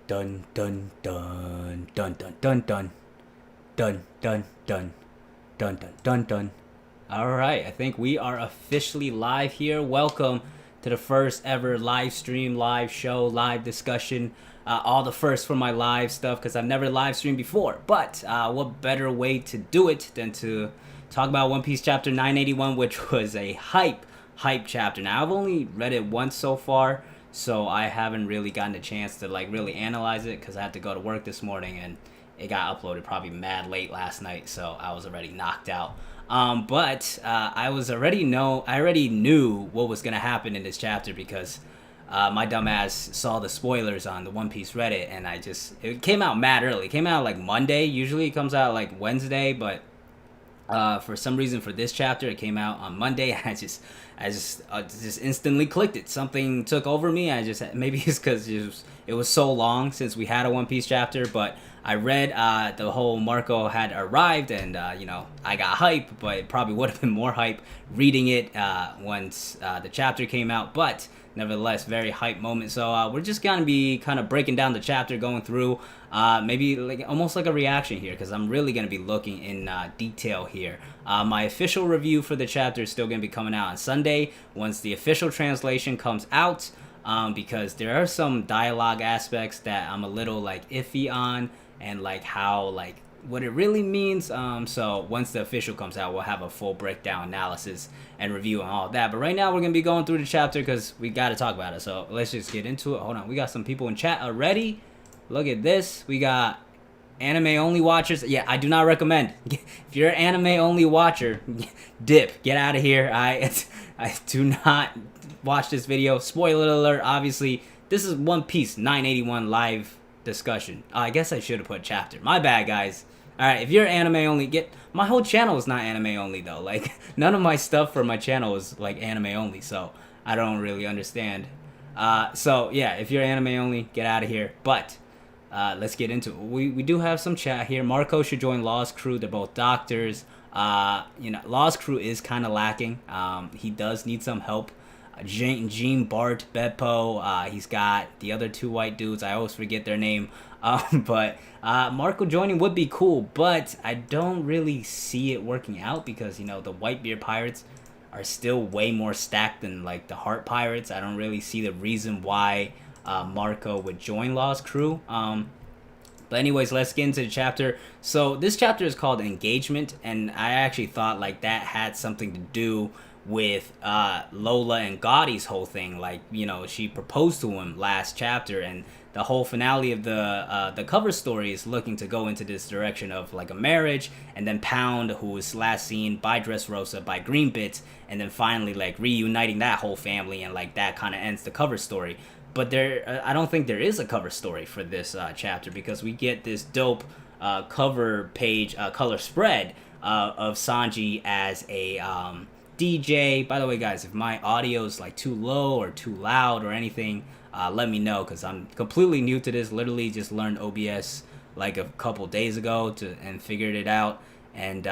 Dun dun dun dun dun dun dun dun dun dun dun dun dun dun. All right, I think we are officially live here. Welcome to the first ever live stream, live show, live discussion. All the first for my live stuff because I've never live streamed before. But what better way to do it than to talk about One Piece chapter 981, which was a hype chapter. Now I've only read it once so far, so I haven't really gotten a chance to like really analyze it because I had to go to work this morning and it got uploaded probably mad late last night, so I was already knocked out. But I already knew what was gonna happen in this chapter because my dumbass saw the spoilers on the One Piece Reddit, and it came out mad early. It came out like Monday. Usually it comes out like Wednesday, but for some reason for this chapter it came out on Monday. I just instantly clicked it. Something took over me. Maybe it's because it was so long since we had a One Piece chapter, but I read the whole Marco had arrived, and I got hype, but it probably would have been more hype reading it once the chapter came out. But nevertheless, very hype moment. So we're just gonna be kind of breaking down the chapter, going through maybe like almost like a reaction here, because I'm really gonna be looking in detail here. My official review for the chapter is still gonna be coming out on Sunday once the official translation comes out, because there are some dialogue aspects that I'm a little like iffy on, and like how like what it really means. So once the official comes out, we'll have a full breakdown, analysis, and review and all that. But right now we're gonna be going through the chapter because we got to talk about it. So let's just get into it. Hold on, we got some people in chat already. Look at this. We got anime only watchers. Yeah, I do not recommend. If you're an anime only watcher, dip. Get out of here. I do not watch this video. Spoiler alert. Obviously, this is One Piece 981 live discussion. I guess I should have put chapter. My bad, guys. All right, if you're anime only, my whole channel is not anime only though. Like none of my stuff for my channel is like anime only, so I don't really understand. So yeah, if you're anime only, get out of here. But let's get into it. We do have some chat here. Marco should join Law's crew. They're both doctors. Law's crew is kind of lacking. He does need some help. Gene, Bart, Beppo. He's got the other two white dudes. I always forget their name. But Marco joining would be cool, but I don't really see it working out because, the Whitebeard Pirates are still way more stacked than, like, the Heart Pirates. I don't really see the reason why Marco would join Law's crew. But anyways, let's get into the chapter. So this chapter is called Engagement, and I actually thought, like, that had something to do with Lola and Gotti's whole thing. Like, she proposed to him last chapter, and the whole finale of the cover story is looking to go into this direction of like a marriage, and then Pound, who was last seen by Dressrosa, by Green Bits, and then finally like reuniting that whole family, and like that kind of ends the cover story. But I don't think there is a cover story for this chapter, because we get this dope cover page color spread of Sanji as a DJ. By the way, guys, if my audio is like too low or too loud or anything, let me know, because I'm completely new to this. Literally just learned OBS like a couple days ago and figured it out, and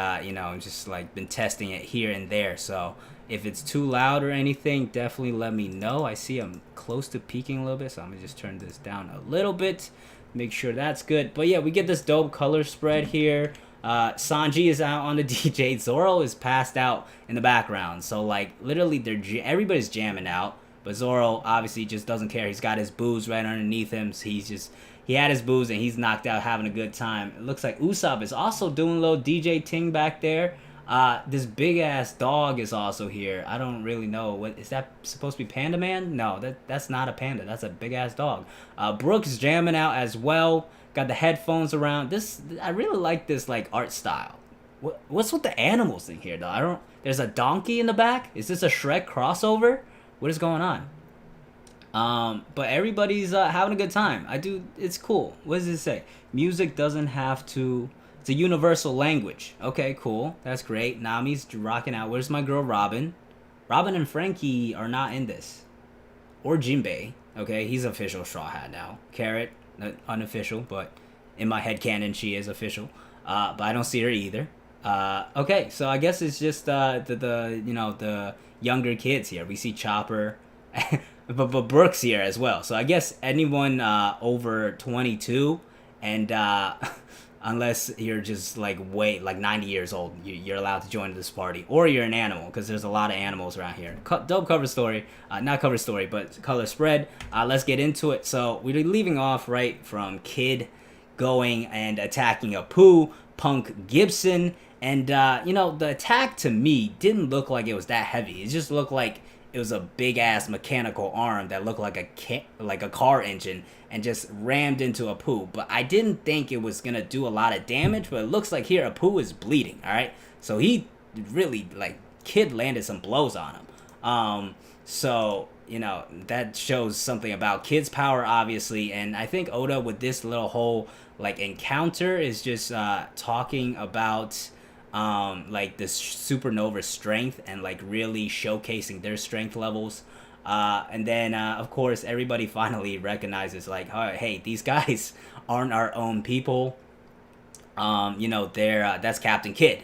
just like been testing it here and there. So if it's too loud or anything, definitely let me know. I see I'm close to peaking a little bit, so I'm gonna just turn this down a little bit, make sure that's good. But yeah, we get this dope color spread here. Sanji is out on the DJ. Zoro is passed out in the background. So like literally everybody's jamming out. But Zoro obviously just doesn't care. He's got his booze right underneath him. So he had his booze and he's knocked out, having a good time. It looks like Usopp is also doing a little DJ ting back there. This big ass dog is also here. I don't really know. What is that supposed to be? Panda Man? No, that's not a panda. That's a big ass dog. Brooks jamming out as well. Got the headphones around. I really like this like art style. What's with the animals in here though? There's a donkey in the back. Is this a Shrek crossover? What is going on? But everybody's having a good time. It's cool. What does it say? Music doesn't have to. It's a universal language. Okay, cool. That's great. Nami's rocking out. Where's my girl Robin? Robin and Frankie are not in this. Or Jinbei. Okay, he's official Straw Hat now. Carrot, unofficial, but in my head canon she is official. But I don't see her either. Okay, so I guess it's just the younger kids here. We see Chopper. but Brooks here as well. So I guess anyone over 22 and unless you're just like way like 90 years old, you're allowed to join this party, or you're an animal because there's a lot of animals around here. Dope cover story, not cover story, but color spread. Let's get into it. So we're leaving off right from Kid going and attacking Apu, Punk Gibson, and the attack to me didn't look like it was that heavy. It just looked like it was a big ass mechanical arm that looked like a car engine and just rammed into Apu. But I didn't think it was gonna do a lot of damage. But it looks like here Apu is bleeding. All right, so he really Kid landed some blows on him. So that shows something about Kid's power, obviously. And I think Oda with this little whole encounter is just talking about this supernova strength and really showcasing their strength levels. And then of course everybody finally recognizes oh, hey, these guys aren't our own people. They're that's Captain Kid.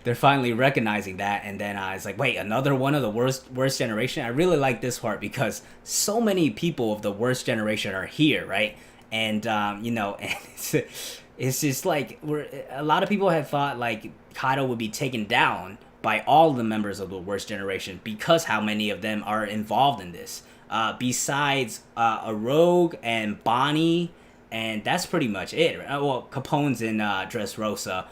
They're finally recognizing that, and then it's wait, another one of the worst generation. I really like this part because so many people of the worst generation are here, right? And and it's just a lot of people had thought Kaido would be taken down by all the members of the worst generation because how many of them are involved in this. Besides a Rogue and Bonnie, and that's pretty much it. Well, Capone's in Dressrosa.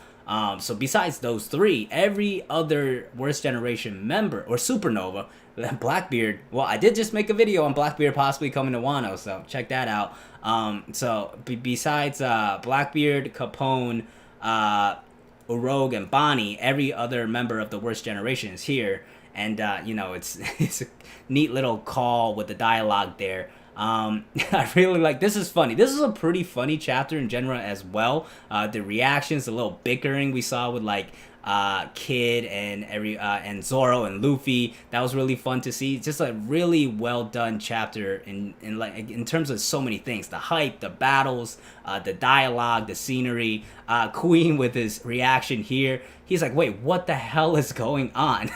So besides those three, every other worst generation member or supernova, Blackbeard. Well, I did just make a video on Blackbeard possibly coming to Wano, so check that out. So besides Blackbeard, Capone, Rogue, and Bonnie, every other member of the worst generation is here, and it's a neat little call with the dialogue there. I really this is funny. This is a pretty funny chapter in general as well. The reactions, the little bickering we saw with Kid and Zoro and Luffy, that was really fun to see. Just a really well done chapter in terms of so many things: the hype, the battles, the dialogue, the scenery. Queen with his reaction here, he's like, wait, what the hell is going on?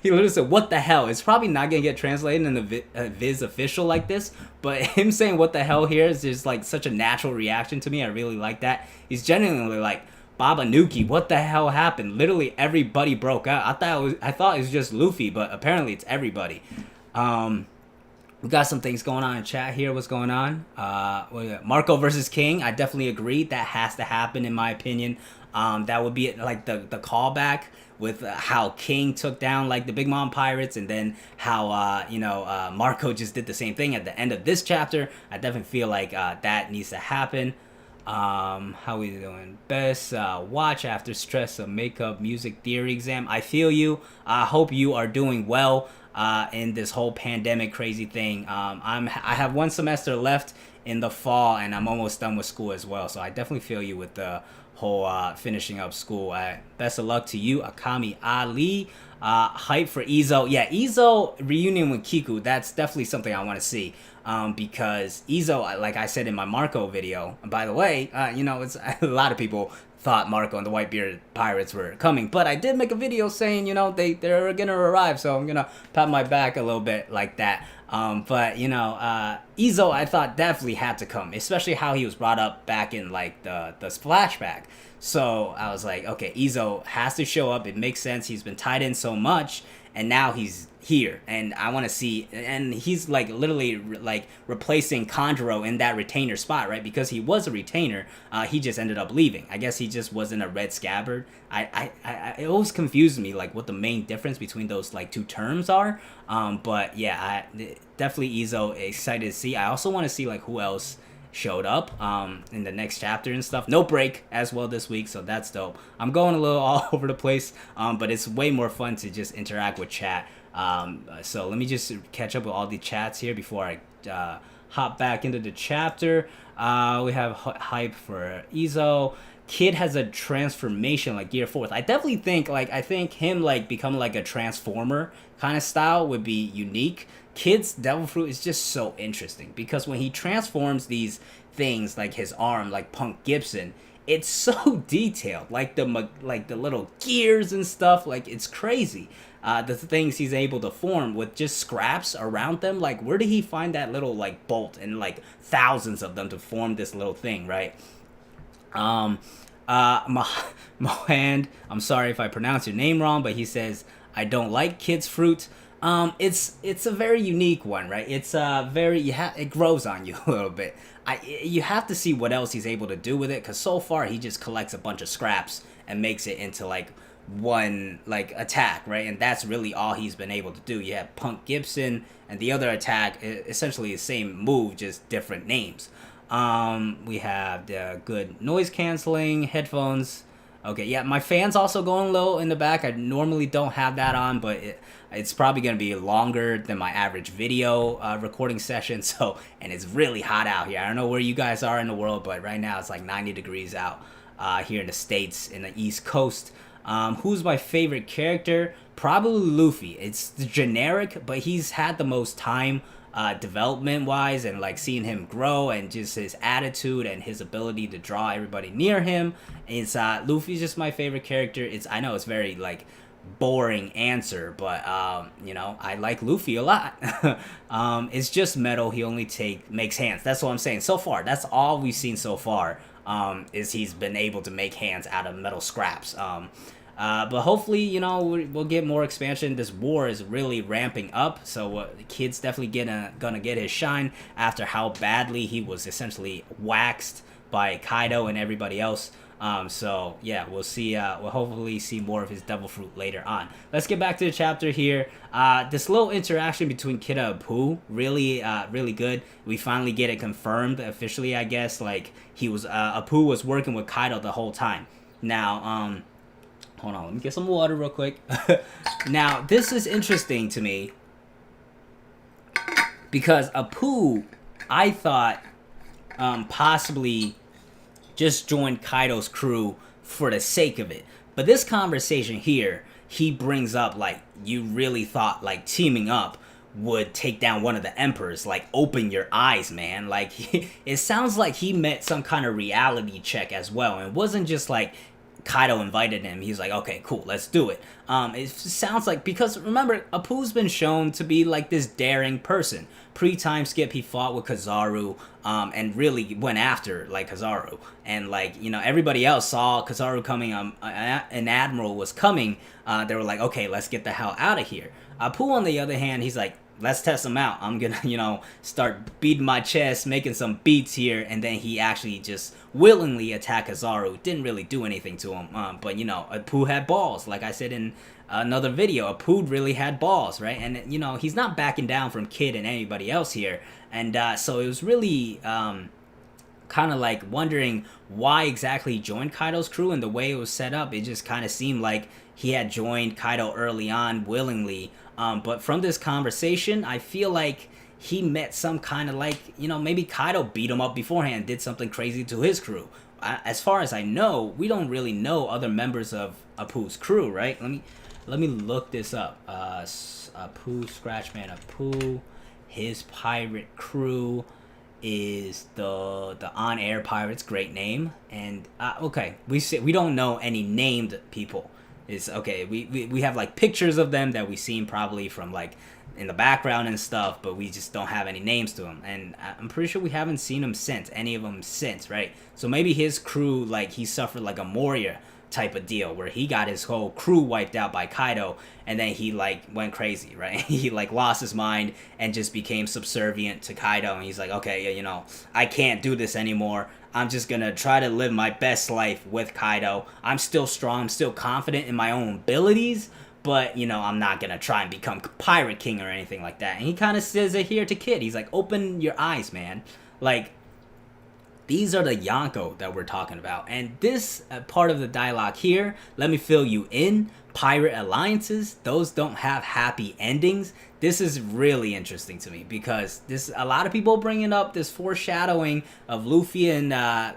He literally said, what the hell? It's probably not gonna get translated in the Viz official like this, but him saying what the hell here is just such a natural reaction to me. I really like that. He's genuinely Baba Nuki, what the hell happened? Literally everybody broke out. I thought it was just Luffy, but apparently it's everybody. We got some things going on in chat here. What's going on? Marco versus King. I definitely agree. That has to happen in my opinion. That would be the callback with how King took down the Big Mom Pirates, and then how Marco just did the same thing at the end of this chapter. I definitely feel that needs to happen. How we doing? Best watch after stress of makeup music theory exam. I feel you. I hope you are doing well in this whole pandemic crazy thing. I have one semester left in the fall, and I'm almost done with school as well. So I definitely feel you with the whole finishing up school. Best of luck to you, Akami Ali. Hype for Izo. Yeah, Izo reunion with Kiku. That's definitely something I want to see. Because Izo, like I said in my Marco video, and by the way, it's a lot of people thought Marco and the Whitebeard Pirates were coming, but I did make a video saying, they're gonna arrive, so I'm gonna pat my back a little bit like that. But Izo, I thought definitely had to come, especially how he was brought up back in the splashback. So I was like, okay, Izo has to show up. It makes sense. He's been tied in so much, and now he's here, and I want to see. And he's literally replacing Conjuro in that retainer spot, right? Because he was a retainer, he just ended up leaving. I guess he just wasn't a red scabbard. It always confused me what the main difference between those two terms are. But yeah, definitely Izo, excited to see. I also want to see who else showed up in the next chapter and stuff. No break as well this week, so that's dope. I'm going a little all over the place, but it's way more fun to just interact with chat. So let me just catch up with all the chats here before I hop back into the chapter. We have hype for Izo. Kid has a transformation Gear 4th. I definitely think I think him becoming a transformer kind of style would be unique. Kid's Devil Fruit is just so interesting because when he transforms these things his arm, Punk Gibson, it's so detailed, like the little gears and stuff. Like, it's crazy. The things he's able to form with just scraps around them. Like, where did he find that little like bolt and like thousands of them to form this little thing, right? Um, Mohand, I'm sorry if I pronounce your name wrong, but he says, I don't like kids' fruit. It's a very unique one, right? It's very, it grows on you a little bit. You have to see what else he's able to do with it, because so far he just collects a bunch of scraps and makes it into like one like attack, right? And that's really all he's been able to do. You have Punk Gibson, and the other attack, essentially the same move, just different names. We have the good noise canceling headphones. Okay, yeah, my fan's also going low in the back. I normally don't have that on, but it's probably going to be longer than my average video recording session. So, and it's really hot out here. I don't know where you guys are in the world, but right now it's like 90 degrees out here in the States, in the East Coast. Who's my favorite character? Probably Luffy. It's generic, but he's had the most time development wise, and like seeing him grow and just his attitude and his ability to draw everybody near him. It's Luffy's just my favorite character. I know it's very like boring answer, but I like Luffy a lot. It's just metal. He only makes hands. That's what I'm saying. So far, that's all we've seen so far. Is he's been able to make hands out of metal scraps. But hopefully, we'll get more expansion. This war is really ramping up, so the kid's definitely gonna get his shine after how badly he was essentially waxed by Kaido and everybody else. So yeah, we'll see. We'll hopefully see more of his devil fruit later on. Let's get back to the chapter here. This little interaction between Kida and Apu, really good. We finally get it confirmed officially, I guess. Like Apu was working with Kaido the whole time. Now, hold on, let me get some water real quick. Now, this is interesting to me because Apu, I thought, possibly just joined Kaido's crew for the sake of it. But this conversation here, he brings up, like, you really thought, like, teaming up would take down one of the emperors. Like, open your eyes, man. Like, it sounds like he met some kind of reality check as well. And it wasn't just, like, Kaido invited him. He's like, okay, cool, let's do it. It sounds like, because remember, Apu's been shown to be like this daring person. Pre-time skip, he fought with Kizaru, and really went after like Kizaru. And like, everybody else saw Kizaru coming, an admiral was coming. They were like, okay, let's get the hell out of here. Apu, on the other hand, he's like, let's test him out. I'm gonna, start beating my chest, making some beats here, and then he actually just willingly attacked Kizaru. Didn't really do anything to him, but Apu had balls. Like I said in another video, Apu really had balls, right? And he's not backing down from Kid and anybody else here, and so it was really kind of like wondering why exactly he joined Kaido's crew, and the way it was set up, it just kind of seemed like he had joined Kaido early on willingly. But from this conversation, I feel like he met some kind of like, maybe Kaido beat him up beforehand, did something crazy to his crew. As far as I know, we don't really know other members of Apu's crew, right? Let me look this up. Apu, Scratchman Apu, his pirate crew is the on-air pirates. Great name. And okay, we don't know any named people. It's okay. We have like pictures of them that we've seen probably from like in the background and stuff, but we just don't have any names to them. And I'm pretty sure we haven't seen any of them since, right? So maybe his crew, like, he suffered like a Moria type of deal where he got his whole crew wiped out by Kaido, and then he like went crazy, right? He like lost his mind and just became subservient to Kaido, and he's like, okay, I can't do this anymore. I'm just gonna try to live my best life with Kaido. I'm still strong, I'm still confident in my own abilities, but I'm not gonna try and become Pirate King or anything like that. And he kind of says it here to Kid. He's like, open your eyes, man. Like, these are the Yonko that we're talking about. And this part of the dialogue here, let me fill you in. Pirate alliances, those don't have happy endings. This is really interesting to me because a lot of people bringing up this foreshadowing of Luffy and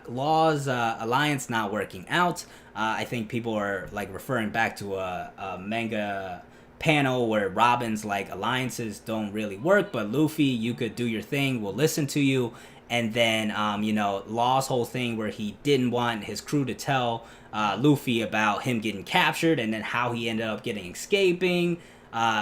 Law's alliance not working out. I think people are like referring back to a manga panel where Robin's like, alliances don't really work, but Luffy, you could do your thing, we'll listen to you. And then, Law's whole thing where he didn't want his crew to tell Luffy about him getting captured, and then how he ended up getting escaping,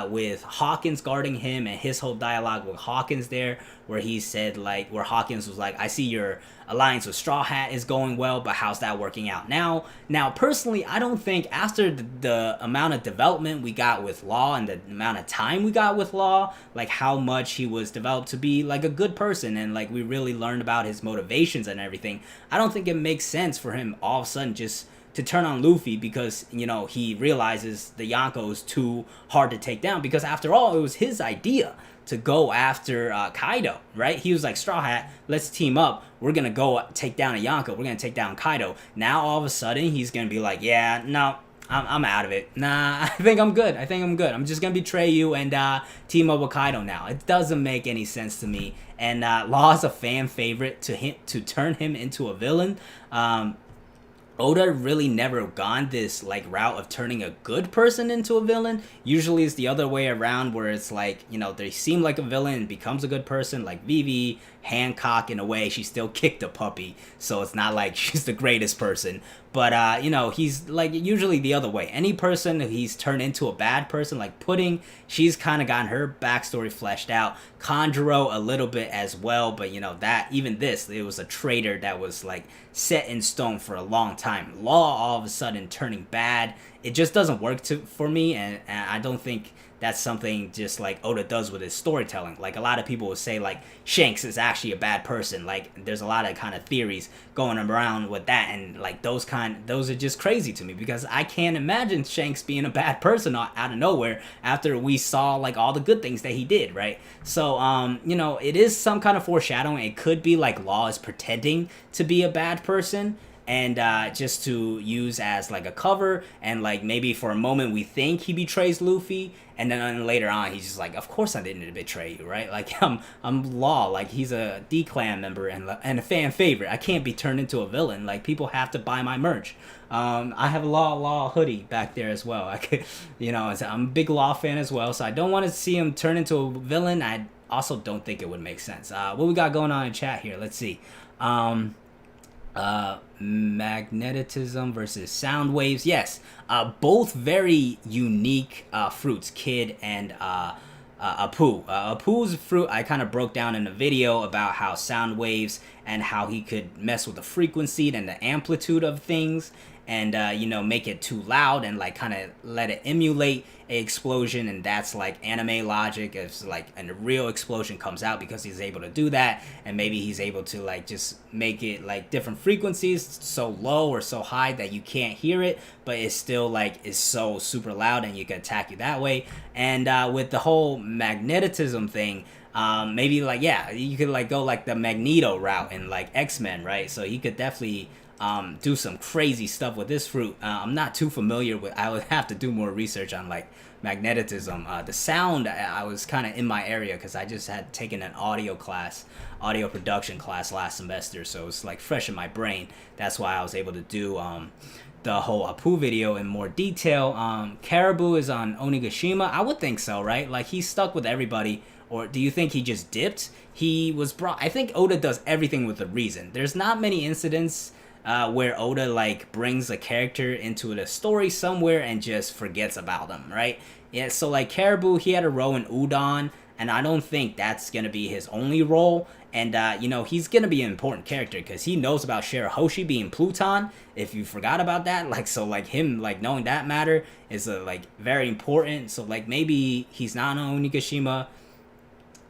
with Hawkins guarding him, and his whole dialogue with Hawkins there, where he said, like, where Hawkins was like, I see your alliance with Straw Hat is going well, but how's that working out now? Now, personally, I don't think after the amount of development we got with Law, and the amount of time we got with Law, like how much he was developed to be like a good person, and like we really learned about his motivations and everything, I don't think it makes sense for him all of a sudden just to turn on Luffy because, he realizes the Yonko is too hard to take down, because after all, it was his idea to go after Kaido, right? He was like, Straw Hat, let's team up. We're going to go take down a Yonko. We're going to take down Kaido. Now, all of a sudden, he's going to be like, yeah, no, I'm out of it. Nah, I think I'm good. I'm just going to betray you and team up with Kaido now. It doesn't make any sense to me. And Law's a fan favorite to turn him into a villain. Oda really never gone this like route of turning a good person into a villain. Usually it's the other way around, where it's like, they seem like a villain and becomes a good person, like Vivi. Hancock, in a way, she still kicked a puppy, so it's not like she's the greatest person. But he's like usually the other way. Any person he's turned into a bad person, like Pudding, she's kind of gotten her backstory fleshed out. Conjuro a little bit as well, but that even this, it was a traitor that was like set in stone for a long time. Law all of a sudden turning bad, it just doesn't work for me, and I don't think that's something just like Oda does with his storytelling. Like a lot of people will say like Shanks is actually a bad person. Like there's a lot of kind of theories going around with that, and like those are just crazy to me, because I can't imagine Shanks being a bad person out of nowhere after we saw like all the good things that he did, right? So it is some kind of foreshadowing. It could be like Law is pretending to be a bad person, and just to use as like a cover, and like maybe for a moment we think he betrays Luffy, and then later on he's just like, of course I didn't betray you, right? Like I'm Law, like he's a D-Clan member and a fan favorite. I can't be turned into a villain. Like people have to buy my merch. I have a Law hoodie back there as well. I could, I'm a big Law fan as well, so I don't want to see him turn into a villain. I also don't think it would make sense. What we got going on in chat here? Let's see. Magnetism versus sound waves. Yes, both very unique fruits, Kid and Apu. Apu's fruit I kind of broke down in a video about how sound waves and how he could mess with the frequency and the amplitude of things, and make it too loud and like kind of let it emulate a explosion, and that's like anime logic. It's like, and a real explosion comes out because he's able to do that, and maybe he's able to like just make it like different frequencies, so low or so high that you can't hear it, but it's still like is so super loud, and you can attack you that way. And with the whole magnetism thing, maybe like, yeah, you could like go like the Magneto route in like X-Men, right? So he could definitely do some crazy stuff with this fruit. I'm not too familiar with, I would have to do more research on like magnetism. The sound, I was kind of in my area because I just had taken an audio production class last semester, so it's like fresh in my brain. That's why I was able to do the whole Apu video in more detail. Caribou is on Onigashima. I would think so, right? Like he's stuck with everybody. Or do you think he just dipped? He was brought, I think Oda does everything with a reason. There's not many incidents where Oda like brings a character into the story somewhere and just forgets about them, right? Yeah, so like Caribou, he had a role in Udon, and I don't think that's gonna be his only role. And he's gonna be an important character because he knows about Shirahoshi being Pluton. If you forgot about that, like, so like him like knowing that matter is like very important. So like maybe he's not on Onigashima,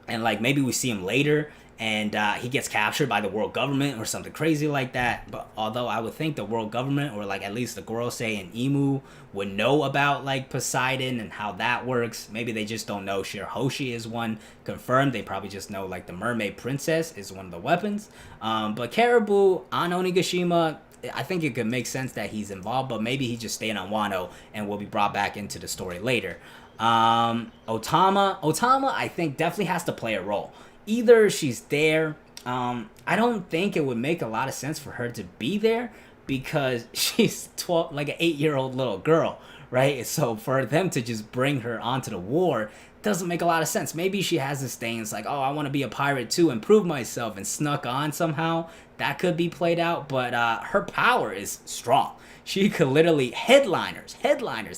and like maybe we see him later, and he gets captured by the world government or something crazy like that. But although I would think the world government, or like at least the Gorosei and Imu, would know about like Poseidon and how that works. Maybe they just don't know Shirahoshi is one confirmed. They probably just know like the Mermaid Princess is one of the weapons. But Caribou on Onigashima, I think it could make sense that he's involved, but maybe he's just staying on Wano and will be brought back into the story later. Otama, I think definitely has to play a role. Either she's there. I don't think it would make a lot of sense for her to be there because she's 12, like an 8-year-old little girl, right? So for them to just bring her onto the war, doesn't make a lot of sense. Maybe she has this thing, it's like, oh, I want to be a pirate too and prove myself, and snuck on somehow. That could be played out, but her power is strong. She could literally headliners.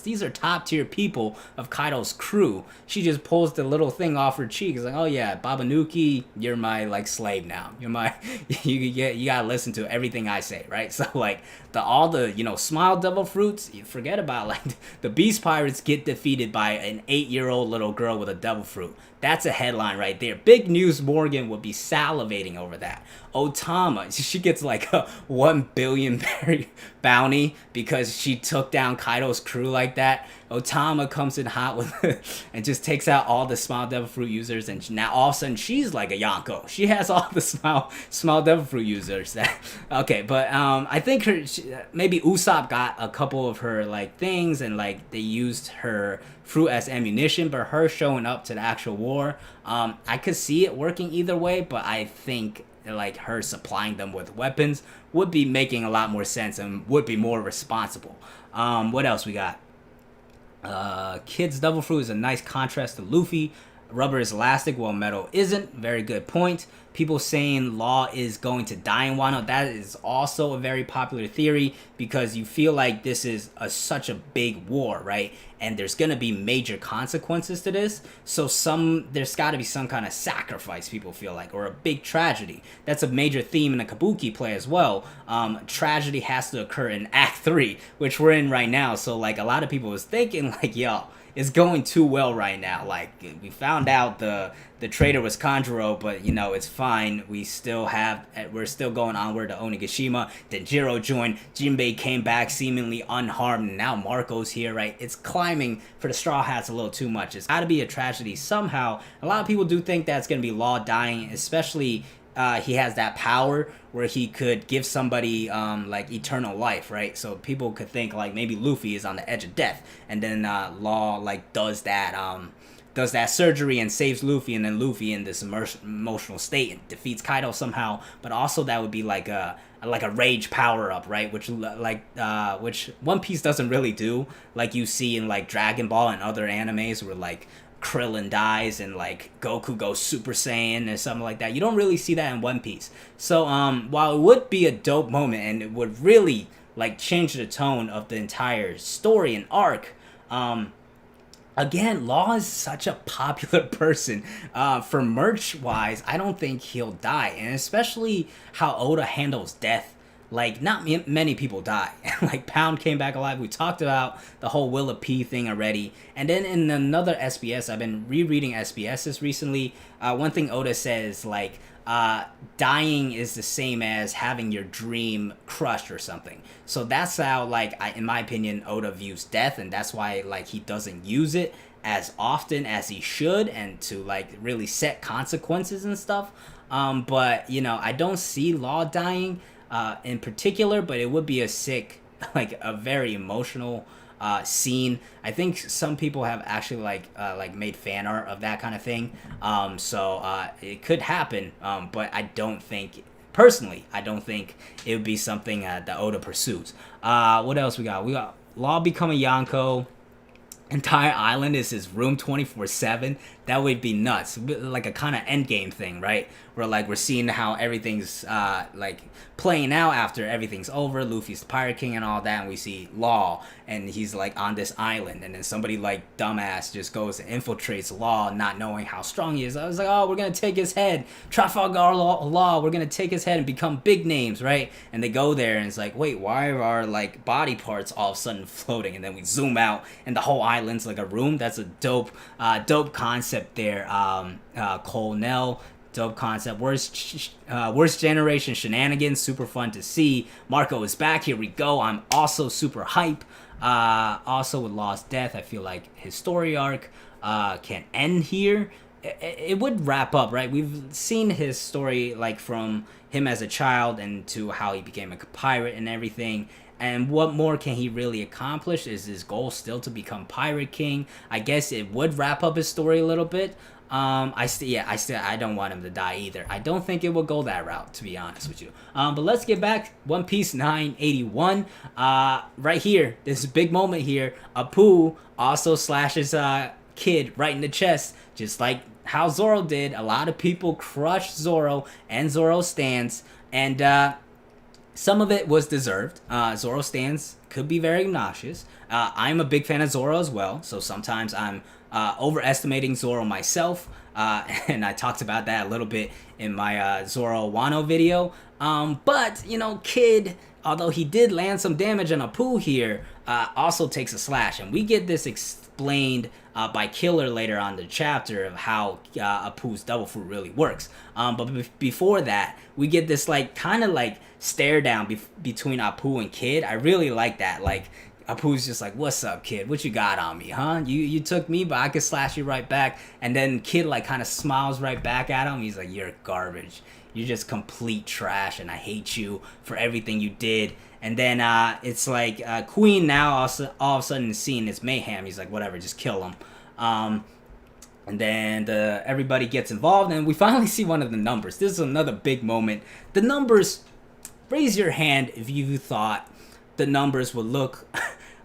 These are top tier people of Kaido's crew. She just pulls the little thing off her cheek. It's like, oh yeah, Babanuki, you're my like slave now. You're my, you gotta listen to everything I say, right? So like all the smile devil fruits. You forget about like the Beast Pirates get defeated by an 8-year-old little girl with a devil fruit. That's a headline right there. Big News Morgan would be salivating over that. Otama, she gets like a 1 billion bounty because she took down Kaido's crew like that. Otama comes in hot with and just takes out all the Smile Devil Fruit users, and now all of a sudden she's like a Yonko. She has all the Smile Devil Fruit users. Okay, but I think maybe Usopp got a couple of her like things, and like they used her fruit as ammunition, but her showing up to the actual war, I could see it working either way, but I think like her supplying them with weapons would be making a lot more sense and would be more responsible. What else we got? Kid's Devil Fruit is a nice contrast to Luffy. Rubber is elastic while metal isn't. Very good point. People saying Law is going to die in Wano. That is also a very popular theory because you feel like this is such a big war, right? And there's going to be major consequences to this. So there's got to be some kind of sacrifice, people feel like, or a big tragedy. That's a major theme in the Kabuki play as well. Tragedy has to occur in Act 3, which we're in right now. So like a lot of people was thinking like, yo, it's going too well right now. Like we found out the traitor was Kanjuro, but it's fine. We're still going onward to Onigashima. Denjiro joined. Jinbei came back seemingly unharmed, and now Marco's here, right? It's climbing for the Straw Hats a little too much. It's got to be a tragedy somehow. A lot of people do think that's going to be Law dying, especially he has that power where he could give somebody like eternal life, right? So people could think like maybe Luffy is on the edge of death, and then Law like does that surgery and saves Luffy, and then Luffy in this emotional state and defeats Kaido somehow. But also that would be like a rage power up, right? Which One Piece doesn't really do, like you see in like Dragon Ball and other animes where like Krillin dies and like Goku goes Super Saiyan or something like that. You don't really see that in One Piece. So while it would be a dope moment and it would really like change the tone of the entire story and arc, again, Law is such a popular person. For merch wise, I don't think he'll die, and especially how Oda handles death. Like, not many people die. Like, Pound came back alive. We talked about the whole Willa P thing already. And then in another SBS, I've been rereading SBSs recently. One thing Oda says, like, dying is the same as having your dream crushed or something. So that's how, like, in my opinion, Oda views death. And that's why, like, he doesn't use it as often as he should, and to, like, really set consequences and stuff. But, I don't see Law dying in particular, but it would be a sick, like a very emotional scene. I think some people have actually like made fan art of that kind of thing. So it could happen, but I don't think it would be something that Oda pursues. What else we got? We got Law become a Yonko. Entire island is his room 24/7. That would be nuts. Like a kind of endgame thing, right? Where like we're seeing how everything's like playing out after everything's over. Luffy's the Pirate King and all that, and we see Law, and he's like on this island, and then somebody like dumbass just goes and infiltrates Law, not knowing how strong he is. I was like, oh, we're gonna take his head, Trafalgar Law. We're gonna take his head and become big names, right? And they go there, and it's like, wait, why are our like body parts all of a sudden floating? And then we zoom out, and the whole island's like a room. That's a dope concept there. Colonel. Dope concept. Worst generation shenanigans. Super fun to see. Marco is back. Here we go. I'm also super hype. Also with Law's death, I feel like his story arc can end here. It would wrap up, right? We've seen his story like from him as a child and to how he became a pirate and everything. And what more can he really accomplish? Is his goal still to become Pirate King? I guess it would wrap up his story a little bit. I don't want him to die either. I don't think it will go that route, to be honest with you. But let's get back. One Piece 981. Right here, this big moment here. Apu also slashes Kid right in the chest, just like how Zoro did. A lot of people crushed Zoro and Zoro stands, and some of it was deserved. Zoro stands could be very obnoxious. I'm a big fan of Zoro as well, so sometimes I'm overestimating Zoro myself, and I talked about that a little bit in my Zoro Wano video. But, you know, Kid, although he did land some damage on Apu here, also takes a slash, and we get this explained by Killer later on in the chapter of how Apu's double fruit really works. But before that, we get this like kind of like stare down between Apu and Kid. I really like that. Like, Apu's just like, "What's up, Kid? What you got on me, huh? You took me, but I could slash you right back." And then Kid like kind of smiles right back at him. He's like, "You're garbage. You're just complete trash, and I hate you for everything you did." And then it's like Queen now all of a sudden is seeing this mayhem. He's like, "Whatever, just kill him." And then everybody gets involved, and we finally see one of the numbers. This is another big moment. The numbers, raise your hand if you thought the numbers would look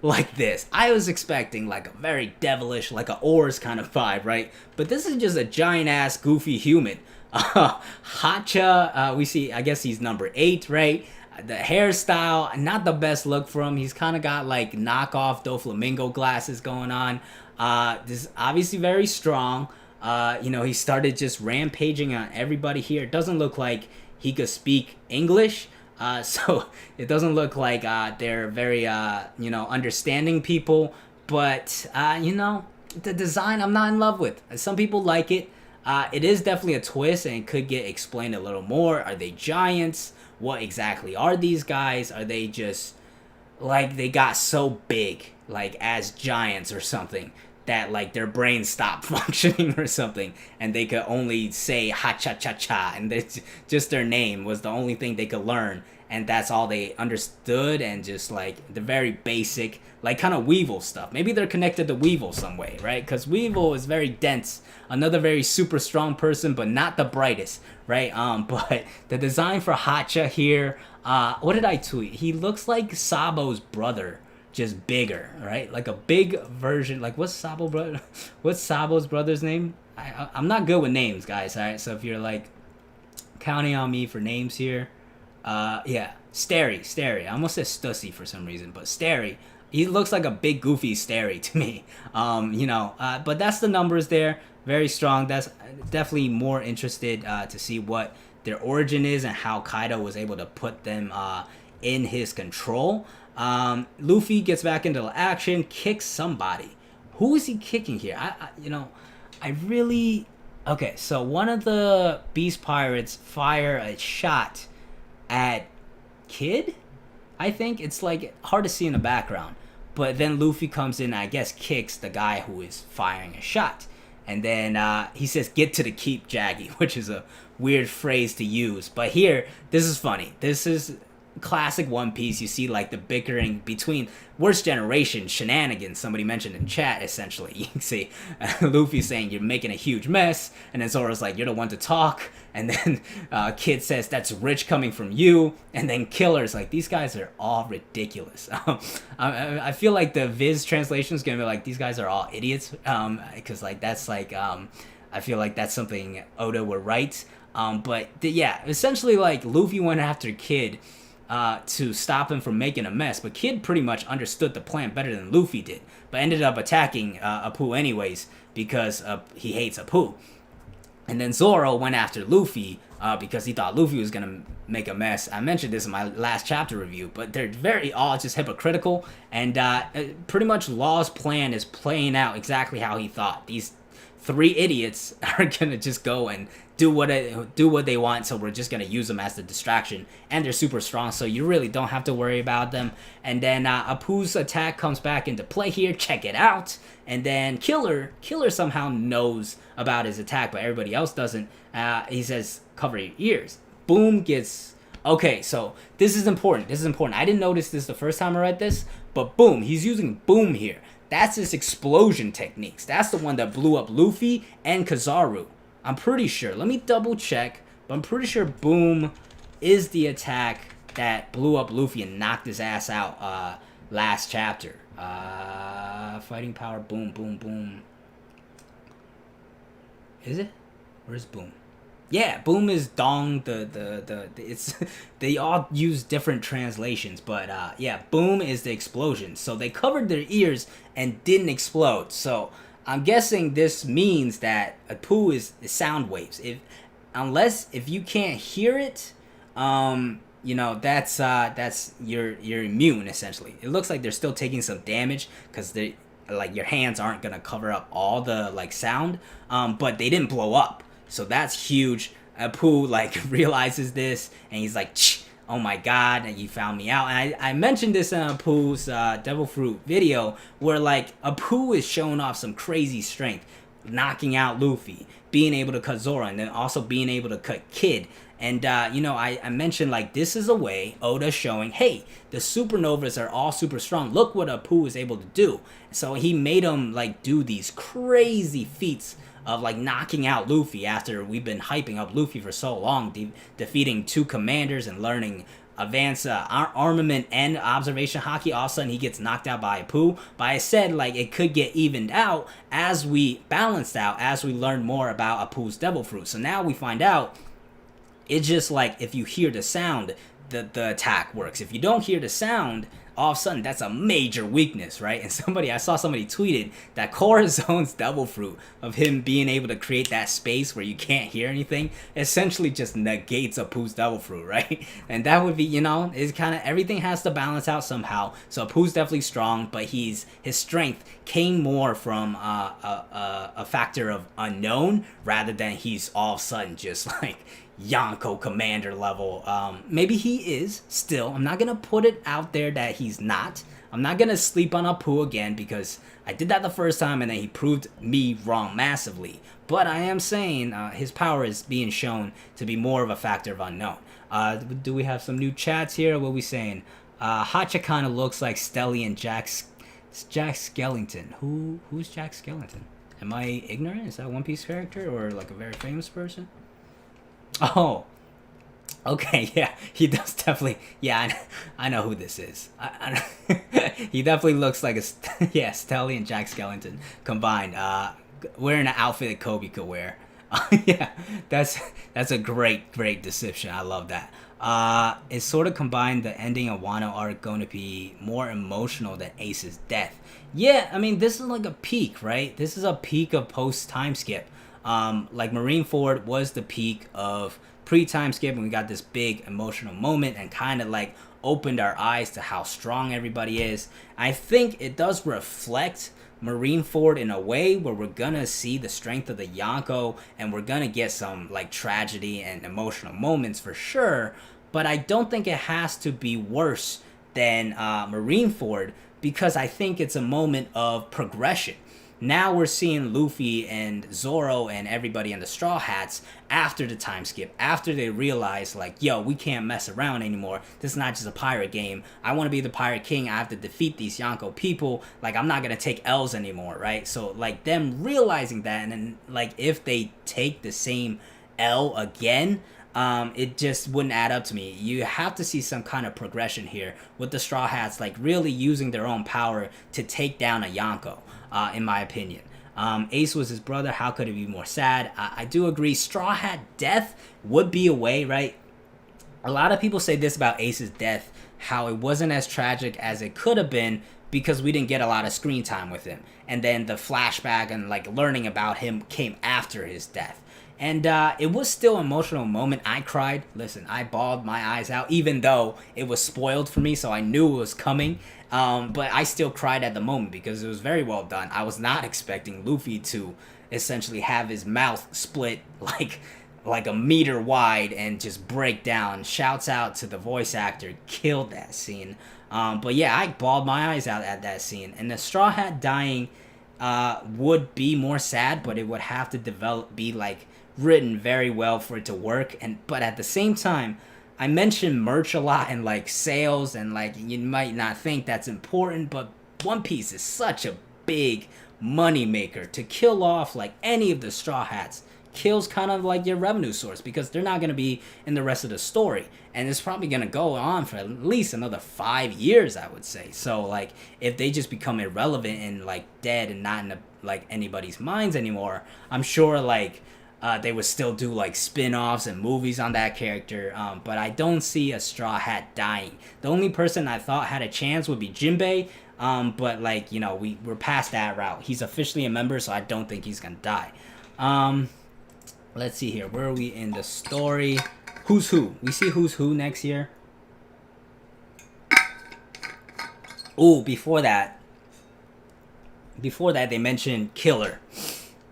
like this. I was expecting like a very devilish, like a Oars kind of vibe, right? But this is just a giant ass goofy human. Hacha, we see, I guess he's number 8, right? The hairstyle, not the best look for him. He's kind of got like knockoff Doflamingo glasses going on. This is obviously very strong. You know, he started just rampaging on everybody here. It doesn't look like he could speak English. So it doesn't look like they're very, you know, understanding people. But, you know, the design I'm not in love with. Some people like it. It is definitely a twist and could get explained a little more. Are they giants? What exactly are these guys? Are they just like they got so big, like as giants or something, that like their brains stopped functioning or something, and they could only say ha cha cha cha, and just their name was the only thing they could learn, and that's all they understood, and just like the very basic, like kind of Weevil stuff. Maybe they're connected to Weevil some way, right? Because Weevil is very dense, another very super strong person, but not the brightest, right? But the design for Hacha here, what did I tweet? He looks like Sabo's brother, just bigger, right? Like a big version. Like what's Sabo's brother's name? I'm not good with names, guys. All right, so if you're like counting on me for names here, yeah, Stary. I almost said Stussy for some reason, but Stary. He looks like a big goofy Stary to me. You know, but that's the numbers there. Very strong. That's definitely more interested to see what their origin is and how Kaido was able to put them in his control. Luffy gets back into action, kicks somebody. Who is he kicking here? I really... Okay, so one of the Beast Pirates fire a shot at Kid? I think it's like hard to see in the background. But then Luffy comes in and I guess kicks the guy who is firing a shot. And then he says, "Get to the keep, Jaggy," which is a weird phrase to use. But here, this is funny. This is classic One Piece. You see like the bickering between worst generation shenanigans. Somebody mentioned in chat, essentially. You can see Luffy saying, "You're making a huge mess," and then Zoro's like, "You're the one to talk," and then Kid says, "That's rich coming from you," and then Killer's like, "These guys are all ridiculous." I feel like the Viz translation is gonna be like, "These guys are all idiots," because like that's like I feel like that's something Oda would write. But yeah, essentially like Luffy went after Kid to stop him from making a mess, but Kid pretty much understood the plan better than Luffy did, but ended up attacking Apu anyways because he hates Apu. And then Zoro went after Luffy because he thought Luffy was gonna make a mess. I mentioned this in my last chapter review, but they're very all just hypocritical, and pretty much Law's plan is playing out exactly how he thought. These 3 idiots are gonna just go and do what they want, so we're just gonna use them as the distraction, and they're super strong, so you really don't have to worry about them. And then Apu's attack comes back into play here. Check it out. And then Killer somehow knows about his attack, but everybody else doesn't. He says, "Cover your ears." Boom gets... Okay, so this is important. I didn't notice this the first time I read this, but Boom, he's using Boom here. That's his explosion techniques. That's the one that blew up Luffy and Kizaru. I'm pretty sure. Let me double check, but I'm pretty sure Boom is the attack that blew up Luffy and knocked his ass out last chapter. Fighting power, boom, boom, boom. Is it? Where's Boom? Yeah, Boom is Dong. The it's they all use different translations, but yeah, Boom is the explosion. So they covered their ears and didn't explode. So I'm guessing this means that a poo is sound waves. If you can't hear it, that's you're immune essentially. It looks like they're still taking some damage because they like your hands aren't gonna cover up all the like sound, but they didn't blow up. So that's huge. Apu like realizes this and he's like, oh my god, you found me out. And I mentioned this in Apu's Devil Fruit video where like Apu is showing off some crazy strength, knocking out Luffy, being able to cut Zoro, and then also being able to cut Kid. And I mentioned like this is a way Oda showing, hey, the supernovas are all super strong. Look what Apu is able to do. So he made him like do these crazy feats of like knocking out Luffy after we've been hyping up Luffy for so long, defeating 2 commanders and learning advanced armament and observation haki. All of a sudden he gets knocked out by Apu. But I said like it could get evened out as we balanced out, as we learn more about Apu's Devil Fruit. So now we find out it's just like if you hear the sound, the attack works. If you don't hear the sound, all of a sudden that's a major weakness, right? And I saw somebody tweeted that Corazone's Devil Fruit of him being able to create that space where you can't hear anything essentially just negates Apu's Devil Fruit, right? And that would be, it's kind of everything has to balance out somehow. So Apu's definitely strong, but his strength came more from a factor of unknown rather than he's all of a sudden just like Yonko commander level. Maybe he is still. I'm not gonna put it out there that he's not. I'm not gonna sleep on Apu again because I did that the first time and then he proved me wrong massively. But I am saying his power is being shown to be more of a factor of unknown. Do we have some new chats here? What are we saying? Hacha kind of looks like Stelly and Jack Skellington. Who's Jack Skellington? Am I ignorant? Is that One Piece character or like a very famous person? Oh, okay, yeah, he does definitely. Yeah, I know who this is. He definitely looks like Stelly and Jack Skellington combined, wearing an outfit that Kobe could wear. Yeah, that's a great deception. I love that. It sort of combined the ending of Wano arc going to be more emotional than Ace's death. Yeah, I mean this is like a peak, right? This is a peak of post time skip. Like Marineford was the peak of pre-time skip and we got this big emotional moment and kind of like opened our eyes to how strong everybody is. I think it does reflect Marineford in a way where we're gonna see the strength of the Yonko and we're gonna get some like tragedy and emotional moments for sure, but I don't think it has to be worse than Marineford because I think it's a moment of progression. Now we're seeing Luffy and Zoro and everybody in the Straw Hats after the time skip, after they realize like, yo, we can't mess around anymore. This is not just a pirate game. I want to be the pirate king. I have to defeat these Yonko people. Like, I'm not going to take L's anymore, right? So like them realizing that, and then like if they take the same L again, it just wouldn't add up to me. You have to see some kind of progression here with the Straw Hats like really using their own power to take down a Yonko. In my opinion. Ace was his brother. How could it be more sad? I do agree. Straw Hat death would be a way, right? A lot of people say this about Ace's death, how it wasn't as tragic as it could have been because we didn't get a lot of screen time with him. And then the flashback and like learning about him came after his death. And it was still an emotional moment. I cried. Listen, I bawled my eyes out, even though it was spoiled for me, so I knew it was coming. But I still cried at the moment because it was very well done. I was not expecting Luffy to essentially have his mouth split like a meter wide and just break down. Shouts out to the voice actor, killed that scene. But yeah, I bawled my eyes out at that scene. And the Straw Hat dying would be more sad, but it would have to be like written very well for it to work. But at the same time, I mentioned merch a lot and like sales and like you might not think that's important, but One Piece is such a big money maker. To kill off like any of the Straw Hats kills kind of like your revenue source because they're not going to be in the rest of the story, and it's probably going to go on for at least another 5 years, I would say. So like if they just become irrelevant and like dead and not in like anybody's minds anymore, I'm sure like they would still do like spin-offs and movies on that character. But I don't see a Straw Hat dying. The only person I thought had a chance would be Jinbei. But like, you know, we're past that route. He's officially a member, so I don't think he's gonna die. Let's see here. Where are we in the story? Who's who? We see who's who next year. Oh, before that they mentioned Killer.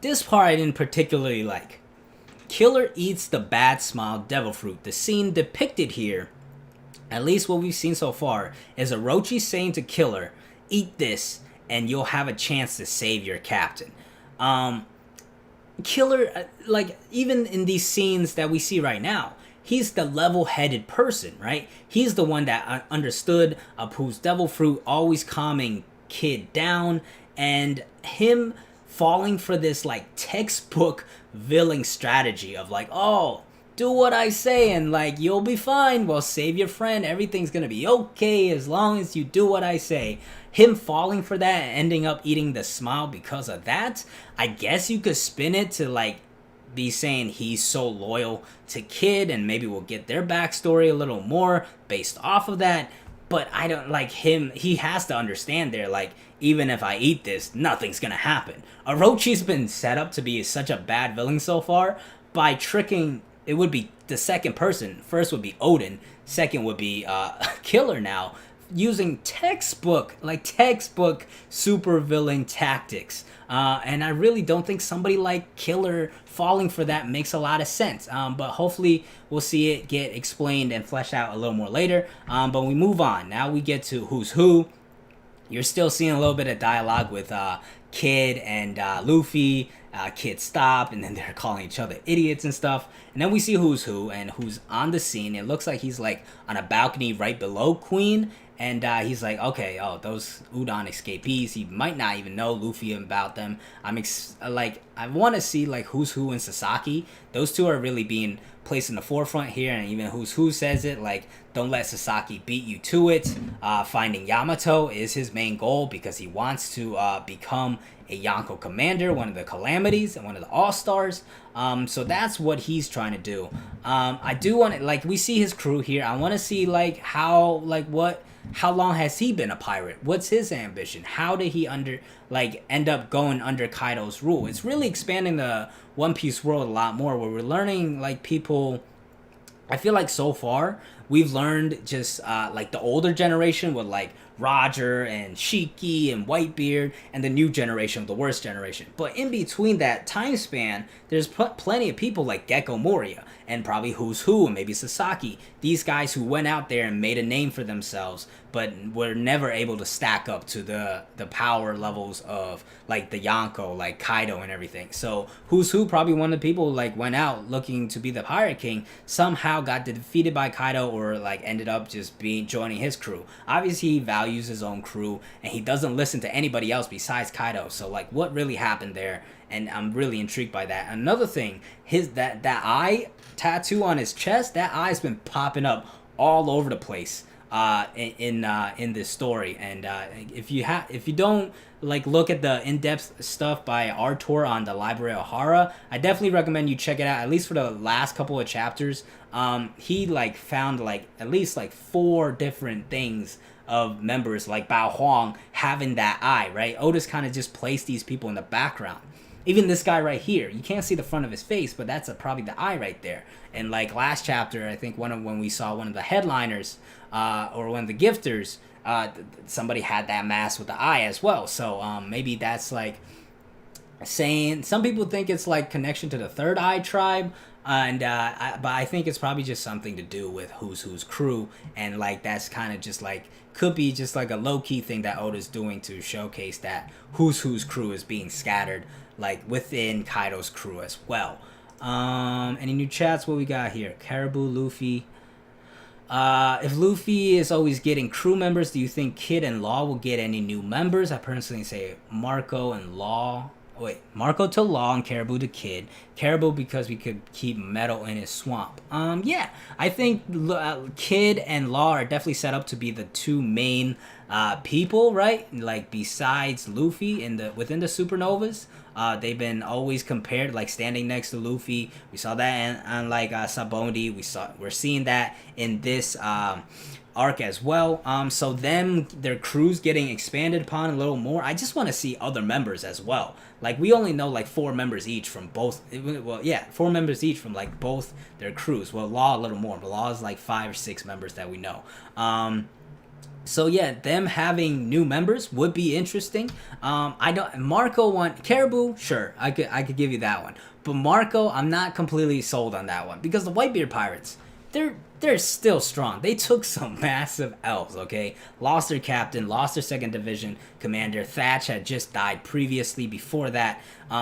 This part I didn't particularly like. Killer eats the bad smile devil fruit. The scene depicted here, at least what we've seen so far, is Orochi saying to Killer, eat this and you'll have a chance to save your captain. Killer, like, even in these scenes that we see right now, he's the level-headed person, right? He's the one that understood Apu's devil fruit, always calming Kid down, and him falling for this like textbook villain strategy of like, oh, do what I say and like you'll be fine, well, save your friend, everything's gonna be okay as long as you do what I say. Him falling for that and ending up eating the smile because of that, I guess you could spin it to like be saying he's so loyal to Kid, and maybe we'll get their backstory a little more based off of that. But I don't like him. He has to understand there, like, even if I eat this, nothing's gonna happen. Orochi's been set up to be such a bad villain so far by tricking. It would be the second person. First would be Odin. Second would be Killer now, using textbook super villain tactics. And I really don't think somebody like Killer falling for that makes a lot of sense. But hopefully we'll see it get explained and fleshed out a little more later. But we move on. Now we get to who's who. You're still seeing a little bit of dialogue with Kid and Luffy. Kid stop, and then they're calling each other idiots and stuff. And then we see who's who and who's on the scene. It looks like he's like on a balcony right below Queen. And he's like, okay, oh, those Udon escapees, he might not even know Luffy about them. I want to see like who's who and Sasaki. Those two are really being placed in the forefront here, and even who's who says it, like, don't let Sasaki beat you to it. Finding Yamato is his main goal because he wants to become a Yonko commander, one of the calamities and one of the all-stars. So that's what he's trying to do. I do want to, like, we see his crew here. I want to see like how long has he been a pirate? What's his ambition? How did he end up going under Kaido's rule? It's really expanding the One Piece world a lot more, where we're learning like people. I feel like so far we've learned just like the older generation with like Roger and Shiki and Whitebeard, and the new generation, the worst generation. But in between that time span, there's plenty of people like Gecko Moria and probably Who's Who and maybe Sasaki. These guys who went out there and made a name for themselves, but were never able to stack up to the power levels of like the Yonko, like Kaido and everything. So Who's Who, probably one of the people like went out looking to be the Pirate King, somehow got defeated by Kaido, or like ended up just joining his crew. Obviously he values his own crew and he doesn't listen to anybody else besides Kaido. So like what really happened there? And I'm really intrigued by that. Another thing, that eye tattoo on his chest, that eye's been popping up all over the place in this story. And if you don't like look at the in-depth stuff by Artur on the Library of Hara, I definitely recommend you check it out. At least for the last couple of chapters, he like found like at least like 4 different things of members like Bao Huang having that eye, right? Otis kind of just placed these people in the background. Even this guy right here, you can't see the front of his face, but that's probably the eye right there. And like last chapter, I think when we saw one of the headliners or one of the gifters, somebody had that mask with the eye as well. So maybe that's like saying, some people think it's like connection to the Third Eye tribe. But I think it's probably just something to do with Who's crew, and like that's kind of just like could be just like a low-key thing that Oda's doing to showcase that Who's crew is being scattered like within Kaido's crew as well. Any new chats? What we got here? Caribou, Luffy. If Luffy is always getting crew members, do you think Kid and Law will get any new members? I personally say Marco and Law. Marco to Law and Caribou to Kid. Caribou because we could keep Metal in his swamp. Yeah, I think Kid and Law are definitely set up to be the two main people, right? Like besides Luffy within the supernovas. They've been always compared, like standing next to Luffy. We saw that on like Sabaody. We're seeing that in this arc as well. So their crews getting expanded upon a little more. I just want to see other members as well. Like we only know like 4 members each from both. Well, yeah, 4 members each from like both their crews. Well, Law a little more, but Law is like 5 or 6 members that we know. So yeah, them having new members would be interesting. I don't Marco want Caribou, sure, I could give you that one. But Marco, I'm not completely sold on that one because the Whitebeard Pirates, they're still strong. They took some massive L's, okay? Lost their captain, lost their 2nd Division commander. Thatch had just died previously before that.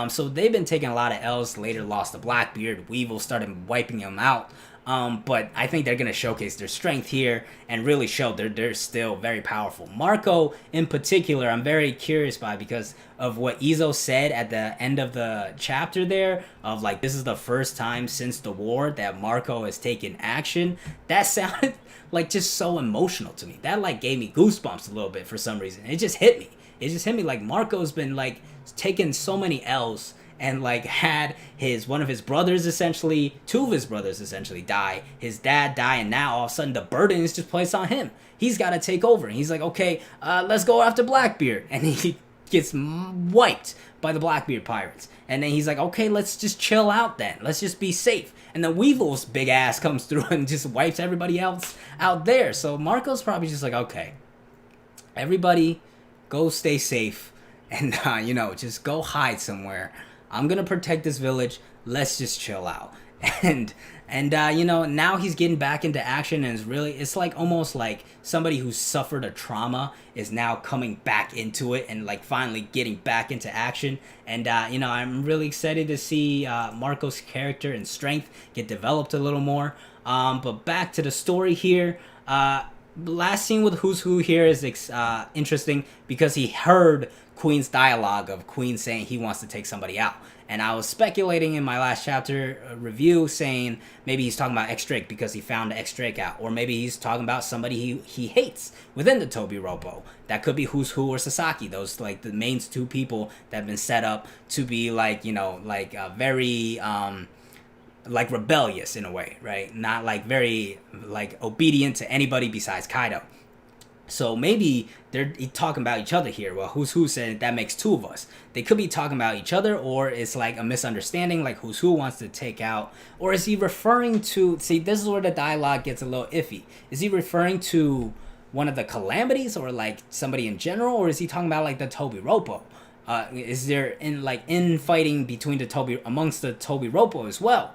So they've been taking a lot of L's. Later lost to Blackbeard. Weevil started wiping them out. But I think they're going to showcase their strength here and really show they're still very powerful. Marco, in particular, I'm very curious by because of what Izo said at the end of the chapter there, of like, this is the first time since the war that Marco has taken action. That sounded like just so emotional to me. That like gave me goosebumps a little bit for some reason. It just hit me. It just hit me like Marco's been like taking so many L's and like had one of his brothers essentially, 2 of his brothers essentially die, his dad die, and now all of a sudden the burden is just placed on him. He's got to take over, and he's like, okay, let's go after Blackbeard, and he gets wiped by the Blackbeard Pirates, and then he's like, okay, let's just chill out then, let's just be safe, and then Weevil's big ass comes through and just wipes everybody else out there. So Marco's probably just like, okay, everybody go stay safe, and just go hide somewhere. I'm gonna protect this village. Let's just chill out. And now he's getting back into action, and it's like almost like somebody who suffered a trauma is now coming back into it and like finally getting back into action. And I'm really excited to see Marco's character and strength get developed a little more. But back to the story here. Last scene with Who's Who here is interesting because he heard Queen's dialogue of Queen saying he wants to take somebody out. And I was speculating in my last chapter review saying maybe he's talking about X-Drake because he found X-Drake out. Or maybe he's talking about somebody he hates within the Toby Roppo. That could be Who's Who or Sasaki. Those like the main 2 people that have been set up to be like, very like rebellious in a way, right? Not like very like obedient to anybody besides Kaido. So maybe they're talking about each other here. Well, Who's Who said that makes 2 of us. They could be talking about each other, or it's like a misunderstanding, like Who's Who wants to take out. Or is he referring to... See, this is where the dialogue gets a little iffy. Is he referring to one of the calamities, or like somebody in general, or is he talking about like the Toby Roppo? Is there infighting between amongst the Toby Roppo as well?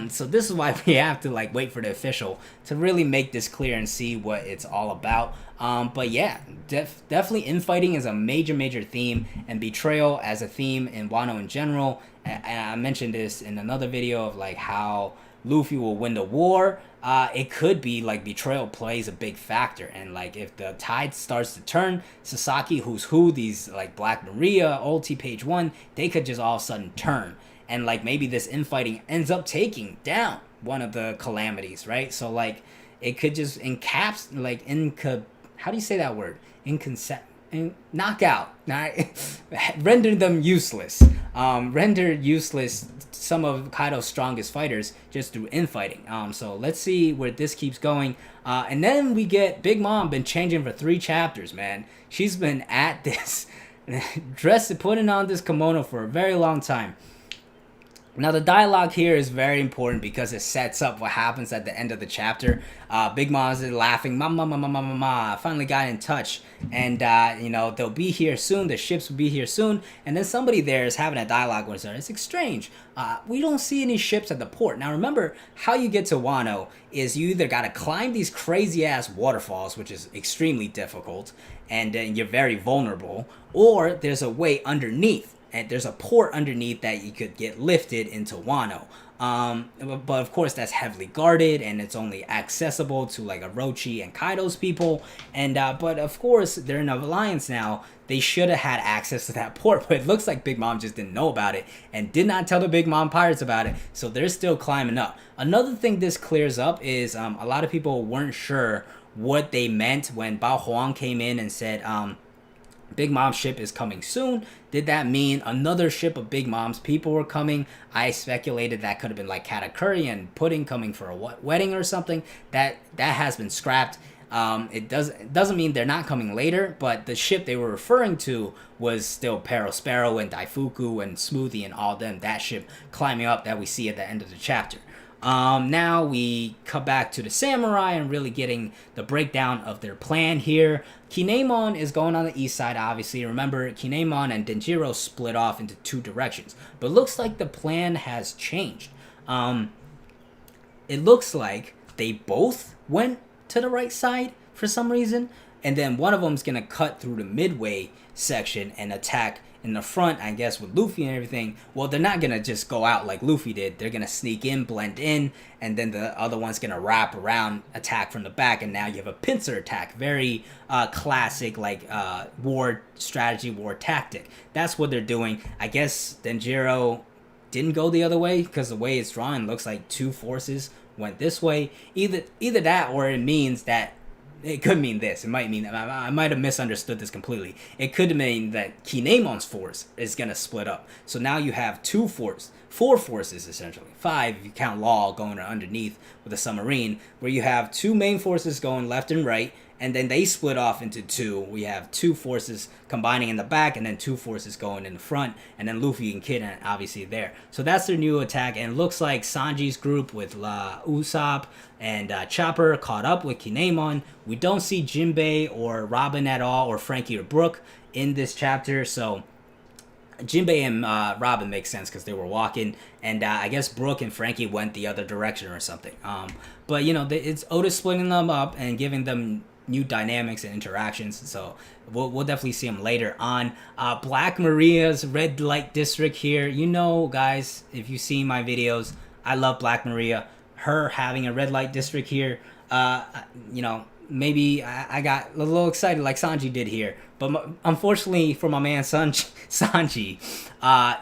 So this is why we have to like wait for the official to really make this clear and see what it's all about. But yeah, definitely infighting is a major theme, and betrayal as a theme in Wano in general. And I mentioned this in another video of like how Luffy will win the war. It could be like betrayal plays a big factor, and like if the tide starts to turn, Sasaki, Who's Who, these like Black Maria, Ulti, Page 1, they could just all of a sudden turn, and like maybe this infighting ends up taking down one of the calamities, right? So like it could just how do you say that word? Knock out, render them useless. Render useless some of Kaido's strongest fighters just through infighting. So let's see where this keeps going. And then we get Big Mom been changing for 3 chapters, man. She's been at this, putting on this kimono for a very long time. Now, the dialogue here is very important because it sets up what happens at the end of the chapter. Big Mom's laughing, ma, finally got in touch. And, they'll be here soon. The ships will be here soon. And then somebody there is having a dialogue with her. It's strange. We don't see any ships at the port. Now, remember, how you get to Wano is you either got to climb these crazy-ass waterfalls, which is extremely difficult, and you're very vulnerable, or there's a way underneath. And there's a port underneath that you could get lifted into Wano. But of course that's heavily guarded, and it's only accessible to like Orochi and Kaido's people. And but of course they're in an alliance now. They should have had access to that port, but it looks like Big Mom just didn't know about it and did not tell the Big Mom Pirates about it. So they're still climbing up. Another thing this clears up is a lot of people weren't sure what they meant when Bao Huang came in and said, Big Mom's ship is coming soon. Did that mean another ship of Big Mom's people were coming? I speculated that could have been like katakuri and pudding coming for a wedding or something. That has been scrapped. It doesn't mean they're not coming later, but the ship they were referring to was still Perospero and Daifuku and Smoothie and all them. That ship climbing up that we see at the end of the chapter. Now we cut back to the samurai and really getting the breakdown of their plan here. Kinemon is going on the east side, obviously. Remember, Kinemon and Denjiro split off into two directions. But looks like the plan has changed. It looks like they both went to the right side for some reason. And then one of them's going to cut through the midway section and attack in the front, I guess, with Luffy and everything. Well, they're not going to just go out like Luffy did. They're going to sneak in, blend in, and then the other one's going to wrap around, attack from the back, and now you have a pincer attack. Very classic, like, war strategy, war tactic. That's what they're doing. I guess Denjiro didn't go the other way because the way it's drawn looks like two forces went this way. Either that, or it means that it could mean this. It might mean, I might have misunderstood this completely. It could mean that Kinemon's force is going to split up. So now you have four forces essentially. 5 if you count Law going underneath with a submarine, where you have 2 main forces going left and right, and then they split off into 2. We have 2 forces combining in the back, and then 2 forces going in the front, and then Luffy and Kid obviously there. So that's their new attack, and it looks like Sanji's group with Usopp and Chopper caught up with Kinemon. We don't see Jinbei or Robin at all, or Frankie or Brook in this chapter, so Jinbei and Robin makes sense because they were walking, and I guess Brook and Frankie went the other direction or something. But, you know, it's Otis splitting them up and giving them new dynamics and interactions, so we'll definitely see them later on. Black Maria's red light district here. You know, guys, if you've seen my videos, I love Black Maria. Her having a red light district here, you know, maybe I got a little excited like Sanji did here. But unfortunately for my man Sanji,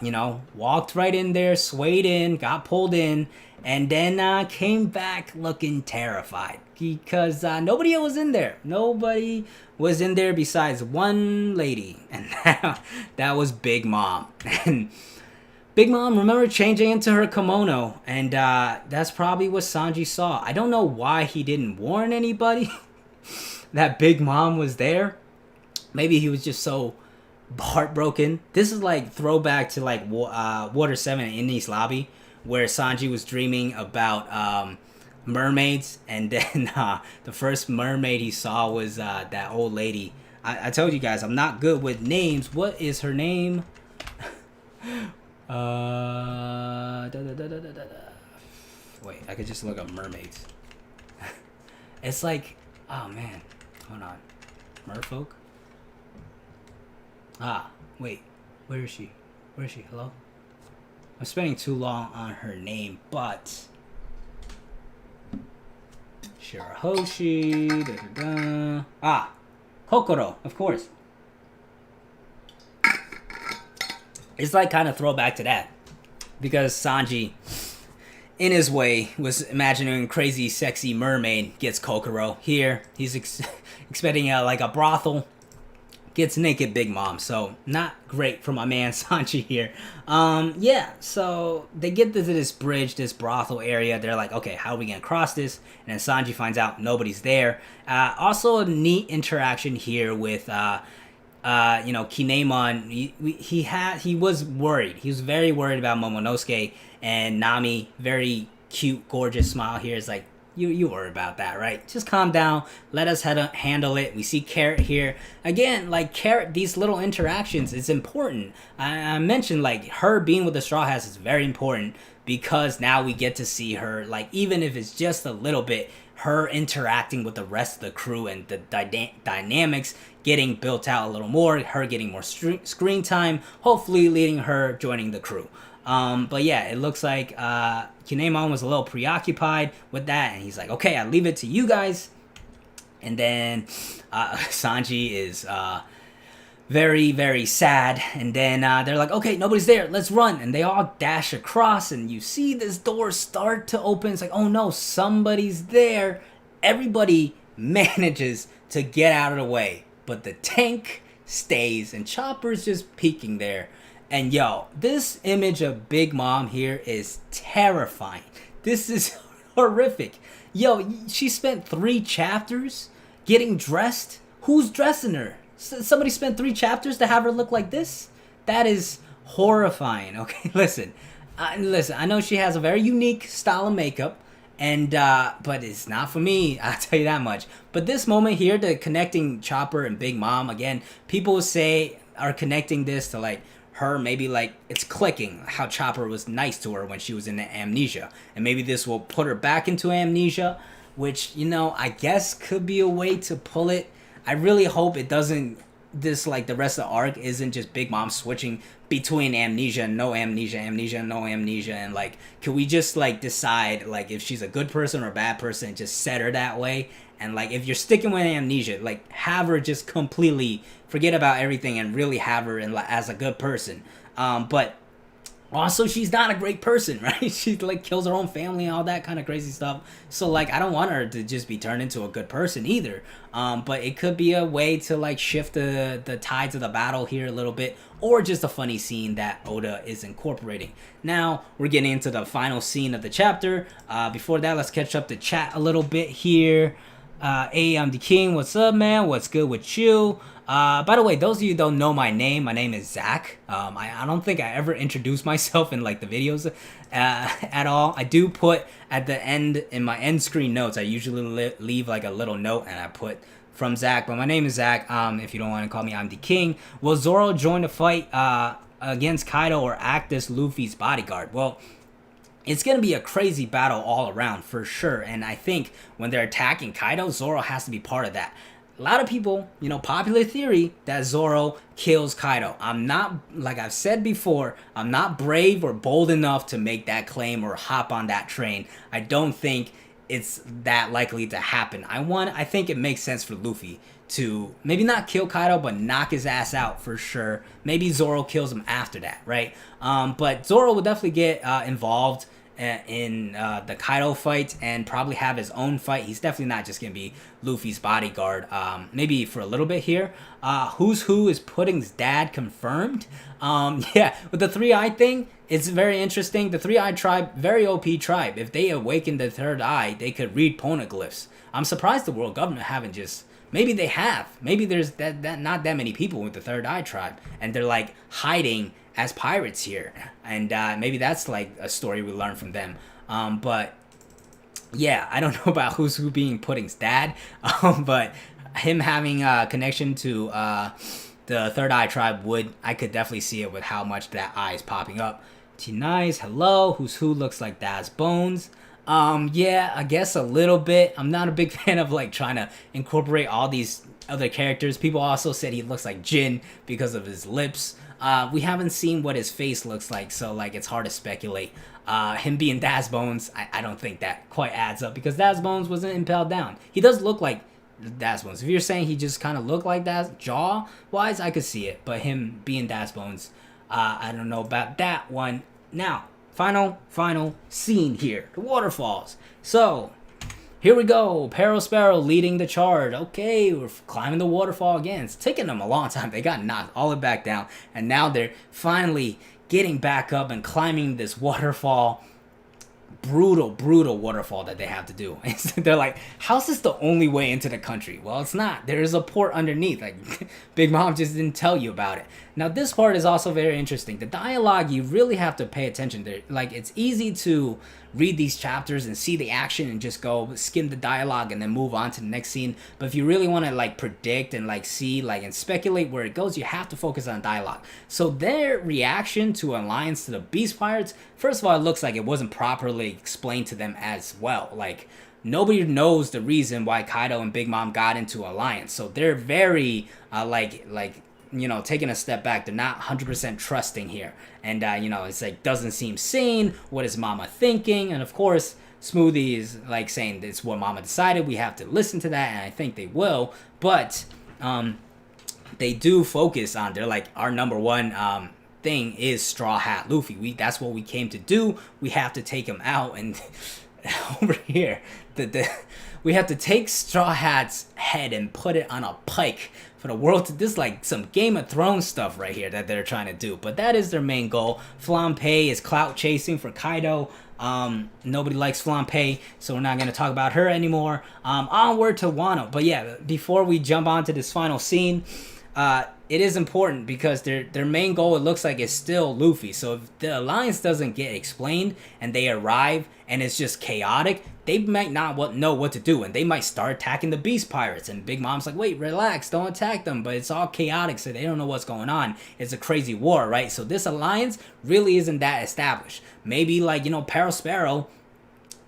you know, walked right in there, swayed in, got pulled in, and then came back looking terrified. Because nobody was in there. Nobody was in there besides one lady. And that was Big Mom. And Big Mom, remember, changing into her kimono. And that's probably what Sanji saw. I don't know why he didn't warn anybody that Big Mom was there. Maybe he was just so heartbroken. This is like throwback to like Water 7 in Enies Lobby, where Sanji was dreaming about mermaids, and then the first mermaid he saw was that old lady. I told you guys I'm not good with names. What is her name? Wait, I could just look up mermaids. It's like, oh man, hold on, merfolk. Wait, where is she? Hello? I'm spending too long on her name, but Shirahoshi, Kokoro, of course. It's like kind of throwback to that, because Sanji, in his way, was imagining a crazy, sexy mermaid, gets Kokoro. Here, he's expecting like a brothel, gets naked Big Mom. So not great for my man Sanji here. Yeah, so they get to this bridge, this brothel area. They're like, okay, how are we gonna cross this? And then Sanji finds out nobody's there. Also a neat interaction here with you know, Kinemon. He was worried. He was very worried about Momonosuke, and Nami, very cute, gorgeous smile here, is like, You worry about that, right? Just calm down. Let us handle it. We see Carrot here. Again, like Carrot, these little interactions, it's important. I mentioned like her being with the Straw Hats is very important, because now we get to see her, like, even if it's just a little bit, her interacting with the rest of the crew and the dynamics getting built out a little more, her getting more screen time, hopefully leading her joining the crew. But yeah, it looks like Kinemon was a little preoccupied with that, and he's like, okay, I leave it to you guys. And then Sanji is very, very sad, and then they're like, okay, nobody's there, let's run. And they all dash across, and you see this door start to open. It's like, oh no, somebody's there. Everybody manages to get out of the way, but the tank stays, and Chopper's just peeking there. And yo, this image of Big Mom here is terrifying. This is horrific. Yo, she spent 3 chapters getting dressed. Who's dressing her? Somebody spent 3 chapters to have her look like this? That is horrifying. Okay, listen. I know she has a very unique style of makeup, and but it's not for me. I'll tell you that much. But this moment here, the connecting Chopper and Big Mom, again, people say are connecting this to like her, maybe like it's clicking how Chopper was nice to her when she was in the amnesia, and maybe this will put her back into amnesia, which, you know, I guess could be a way to pull it. I really hope it doesn't, this like the rest of the arc isn't just Big Mom switching between amnesia and no amnesia, amnesia and no amnesia, and like, can we just like decide like if she's a good person or a bad person and just set her that way? And like, if you're sticking with amnesia, like have her just completely forget about everything and really have her in, as a good person. But also, she's not a great person, right? She like kills her own family and all that kind of crazy stuff. So like, I don't want her to just be turned into a good person either. But it could be a way to like shift the tides of the battle here a little bit, or just a funny scene that Oda is incorporating. Now we're getting into the final scene of the chapter. Before that, let's catch up the chat a little bit here. Hey, I'm the King. What's up, man? What's good with you? By the way, those of you who don't know my name is Zach. I don't think I ever introduced myself in like the videos at all. I do put at the end, in my end screen notes, I usually leave like a little note and I put from Zach, but my name is Zach. If you don't want to call me, I'm the King. Will Zoro join the fight against Kaido or act as Luffy's bodyguard? Well, it's going to be a crazy battle all around for sure. And I think when they're attacking Kaido, Zoro has to be part of that. A lot of people, you know, popular theory that Zoro kills Kaido. I'm not, like I've said before, I'm not brave or bold enough to make that claim or hop on that train. I don't think it's that likely to happen. I think it makes sense for Luffy to maybe not kill Kaido, but knock his ass out for sure. Maybe Zoro kills him after that, right? But Zoro will definitely get involved in the Kaido fight and probably have his own fight. He's definitely not just gonna be Luffy's bodyguard, maybe for a little bit here. Who's Who is Pudding's dad confirmed? Yeah, with the 3-eye thing, it's very interesting. The 3-eye tribe, very OP tribe. If they awaken the third eye, they could read poneglyphs. I'm surprised the world government haven't just, maybe they have, maybe there's that not that many people with the third eye tribe, and they're like hiding as pirates here, and maybe that's like a story we learn from them. But yeah, I don't know about Who's Who being Pudding's dad, but him having a connection to the third eye tribe I could definitely see it with how much that eye is popping up. T-Nice, hello. Who's Who looks like Daz Bones. Yeah, I guess a little bit. I'm not a big fan of like trying to incorporate all these other characters. People also said he looks like Jin because of his lips. We haven't seen what his face looks like, so like it's hard to speculate. Him being Daz Bones, I don't think that quite adds up, because Daz Bones wasn't impaled down. He does look like Daz Bones. If you're saying he just kind of looked like that jaw wise, I could see it, but him being Daz Bones, I don't know about that one. Now, final scene here, the waterfalls. So here we go. Sparrow leading the charge. Okay, we're climbing the waterfall again. It's taking them a long time. They got knocked all the way back down, and now they're finally getting back up and climbing this waterfall. Brutal waterfall that they have to do. They're like, how's this the only way into the country? Well, it's not. There is a port underneath. Like, Big Mom just didn't tell you about it. Now, this part is also very interesting. The dialogue, you really have to pay attention to. Like, it's easy to read these chapters and see the action and just go skim the dialogue and then move on to the next scene. But if you really want to like predict and like see like and speculate where it goes, you have to focus on dialogue. So their reaction to alliance to the Beast Pirates, first of all, it looks like it wasn't properly explained to them as well. Like, nobody knows the reason why Kaido and Big Mom got into alliance. So they're very like you know, taking a step back. They're not 100% trusting here. And, you know, it's like, doesn't seem sane. What is Mama thinking? And, of course, Smoothie is, like, saying it's what Mama decided. We have to listen to that, and I think they will. But they do focus on, they're like, our number one thing is Straw Hat Luffy. That's what we came to do. We have to take him out. And over here, we have to take Straw Hat's head and put it on a pike for the world to. This is like some Game of Thrones stuff right here that they're trying to do. But that is their main goal. Flampe is clout chasing for Kaido. Nobody likes Flampe, so we're not going to talk about her anymore. Onward to Wano. But yeah, before we jump on to this final scene, it is important because their main goal, it looks like, is still Luffy. So if the alliance doesn't get explained and they arrive and it's just chaotic, they might not know what to do, and they might start attacking the Beast Pirates. And Big Mom's like, wait, relax, don't attack them. But it's all chaotic, so they don't know what's going on. It's a crazy war, right? So this alliance really isn't that established. Maybe, like, Peril Sparrow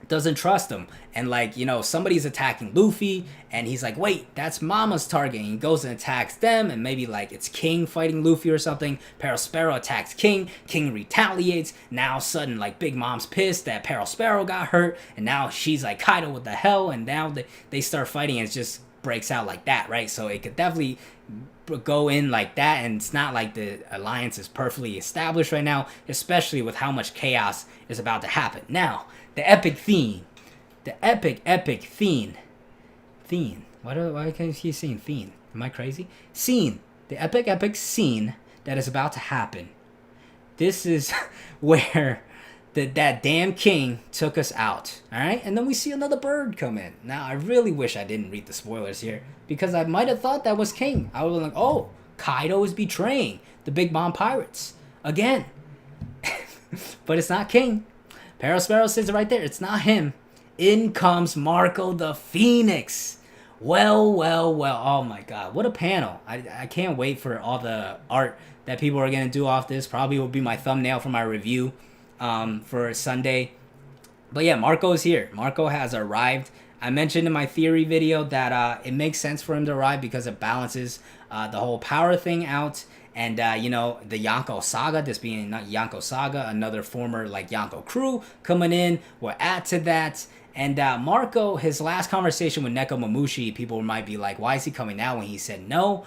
doesn't trust him, and like, somebody's attacking Luffy, and he's like, wait, that's Mama's target, and he goes and attacks them, and maybe like it's King fighting Luffy or something. Peril Sparrow attacks King retaliates. Now sudden, like, Big Mom's pissed that Peril Sparrow got hurt, and now she's like, Kaido, what the hell? And now they start fighting, and it just breaks out like that, right? So it could definitely go in like that, and it's not like the alliance is perfectly established right now, especially with how much chaos is about to happen. Now, the epic theme. The epic theme. Why can't you keep saying theme? Am I crazy? Scene. The epic scene that is about to happen. This is where that damn king took us out. Alright? And then we see another bird come in. Now, I really wish I didn't read the spoilers here, because I might have thought that was King. I was like, oh, Kaido is betraying the Big Mom Pirates. Again. But it's not King. Peril Sparrow says it right there. It's not him. In comes Marco the Phoenix. Well. Oh my god. What a panel. I can't wait for all the art that people are going to do off this. Probably will be my thumbnail for my review for Sunday. But yeah, Marco is here. Marco has arrived. I mentioned in my theory video that it makes sense for him to arrive because it balances the whole power thing out. And, the Yonko Saga, this being not Yonko Saga, another former, like, Yonko crew coming in, will add to that. And Marco, his last conversation with Nekomamushi, people might be like, why is he coming now when he said no?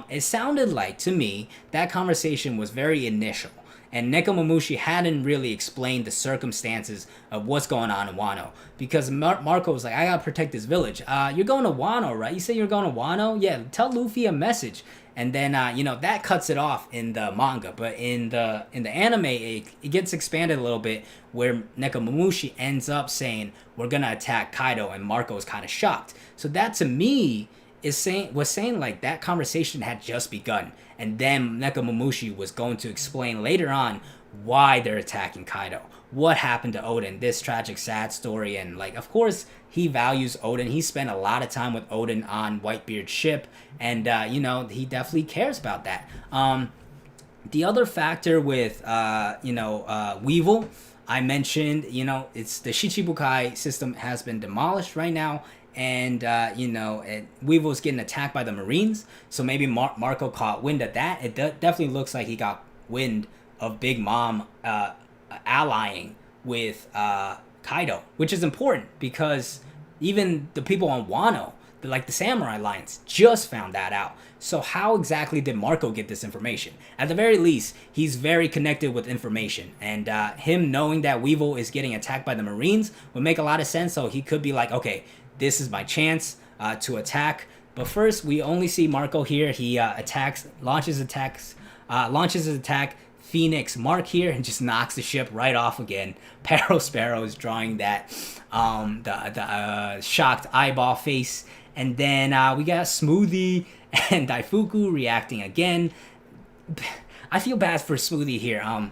It sounded like, to me, that conversation was very initial. And Nekomamushi hadn't really explained the circumstances of what's going on in Wano. Because Marco was like, I gotta protect this village. You're going to Wano, right? You say you're going to Wano? Yeah, tell Luffy a message. And then, that cuts it off in the manga. But in the anime, it gets expanded a little bit, where Nekomamushi ends up saying, we're going to attack Kaido, and Marco is kind of shocked. So that, to me, was saying like that conversation had just begun. And then Nekomamushi was going to explain later on why they're attacking Kaido. What happened to Oden, this tragic, sad story. And, like, of course, he values Oden. He spent a lot of time with Oden on Whitebeard's ship. And, he definitely cares about that. The other factor with, Weevil, I mentioned, it's the Shichibukai system has been demolished right now. And, Weevil's getting attacked by the Marines. So maybe Marco caught wind of that. It definitely looks like he got wind of Big Mom allying with Kaido, which is important because even the people on Wano, the Samurai Alliance, just found that out. So how exactly did Marco get this information? At the very least, he's very connected with information, and him knowing that Weevil is getting attacked by the Marines would make a lot of sense. So he could be like, okay, this is my chance to attack. But first, we only see Marco here. He launches his attack. Phoenix Mark here, and just knocks the ship right off again. Peril Sparrow is drawing that the shocked eyeball face, and then we got Smoothie and Daifuku reacting again. I feel bad for Smoothie here,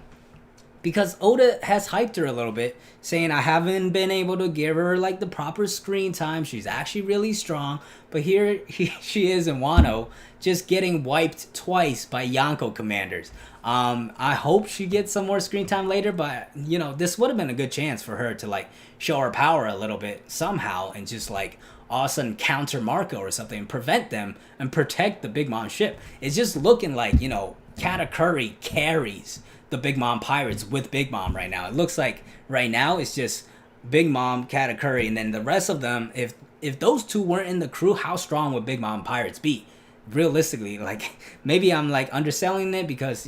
because Oda has hyped her a little bit, saying I haven't been able to give her like the proper screen time. She's actually really strong, but here she is in Wano, just getting wiped twice by Yonko commanders. I hope she gets some more screen time later, but this would have been a good chance for her to like show her power a little bit somehow, and just like all of a sudden counter Marco or something and prevent them and protect the Big Mom ship. It's just looking like Katakuri carries the Big Mom Pirates with Big Mom right now. It looks like right now it's just Big Mom, Katakuri, and then the rest of them. If those two weren't in the crew, how strong would Big Mom Pirates be? Realistically, like, maybe I'm like underselling it because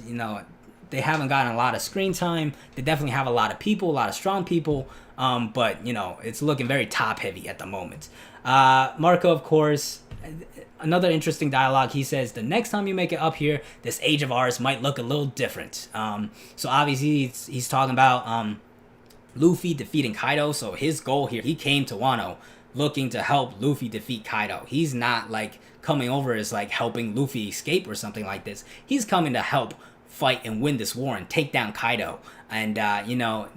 they haven't gotten a lot of screen time. They definitely have a lot of people, a lot of strong people, But, you know, it's looking very top-heavy at the moment. Marco, of course, another interesting dialogue. He says, the next time you make it up here, this age of ours might look a little different. So obviously he's talking about Luffy defeating Kaido. So his goal here, he came to Wano looking to help Luffy defeat Kaido. He's not like coming over as like helping Luffy escape or something like this. He's coming to help fight and win this war and take down Kaido. And, you know,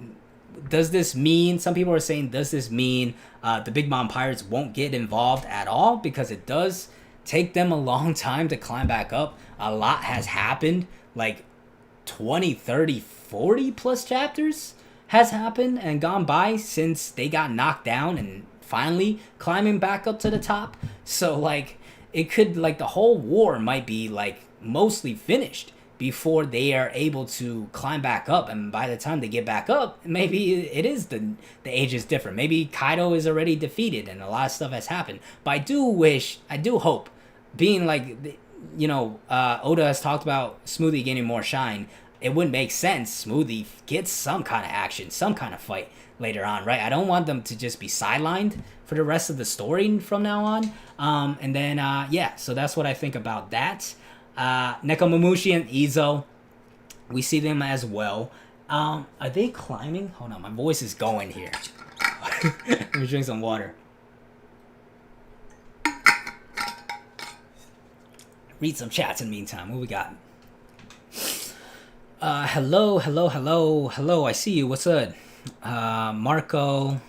does this mean, some people are saying, does this mean the Big Mom Pirates won't get involved at all? Because it does take them a long time to climb back up. A lot has happened, like 20, 30, 40 plus chapters has happened and gone by since they got knocked down and finally climbing back up to the top. So like it could, like, the whole war might be like mostly finished before they are able to climb back up, and by the time they get back up, maybe it is the age is different. Maybe Kaido is already defeated and a lot of stuff has happened. But I do hope, being like, you know, Oda has talked about Smoothie getting more shine, it wouldn't make sense Smoothie gets some kind of action, some kind of fight later on, right? I don't want them to just be sidelined for the rest of the story from now on. And then, yeah, so that's what I think about that. Nekomamushi and Izo, we see them as well. Are they climbing? Hold on, my voice is going here. Let me drink some water. Read some chats in the meantime. What we got? Hello. I see you. What's up? Marco.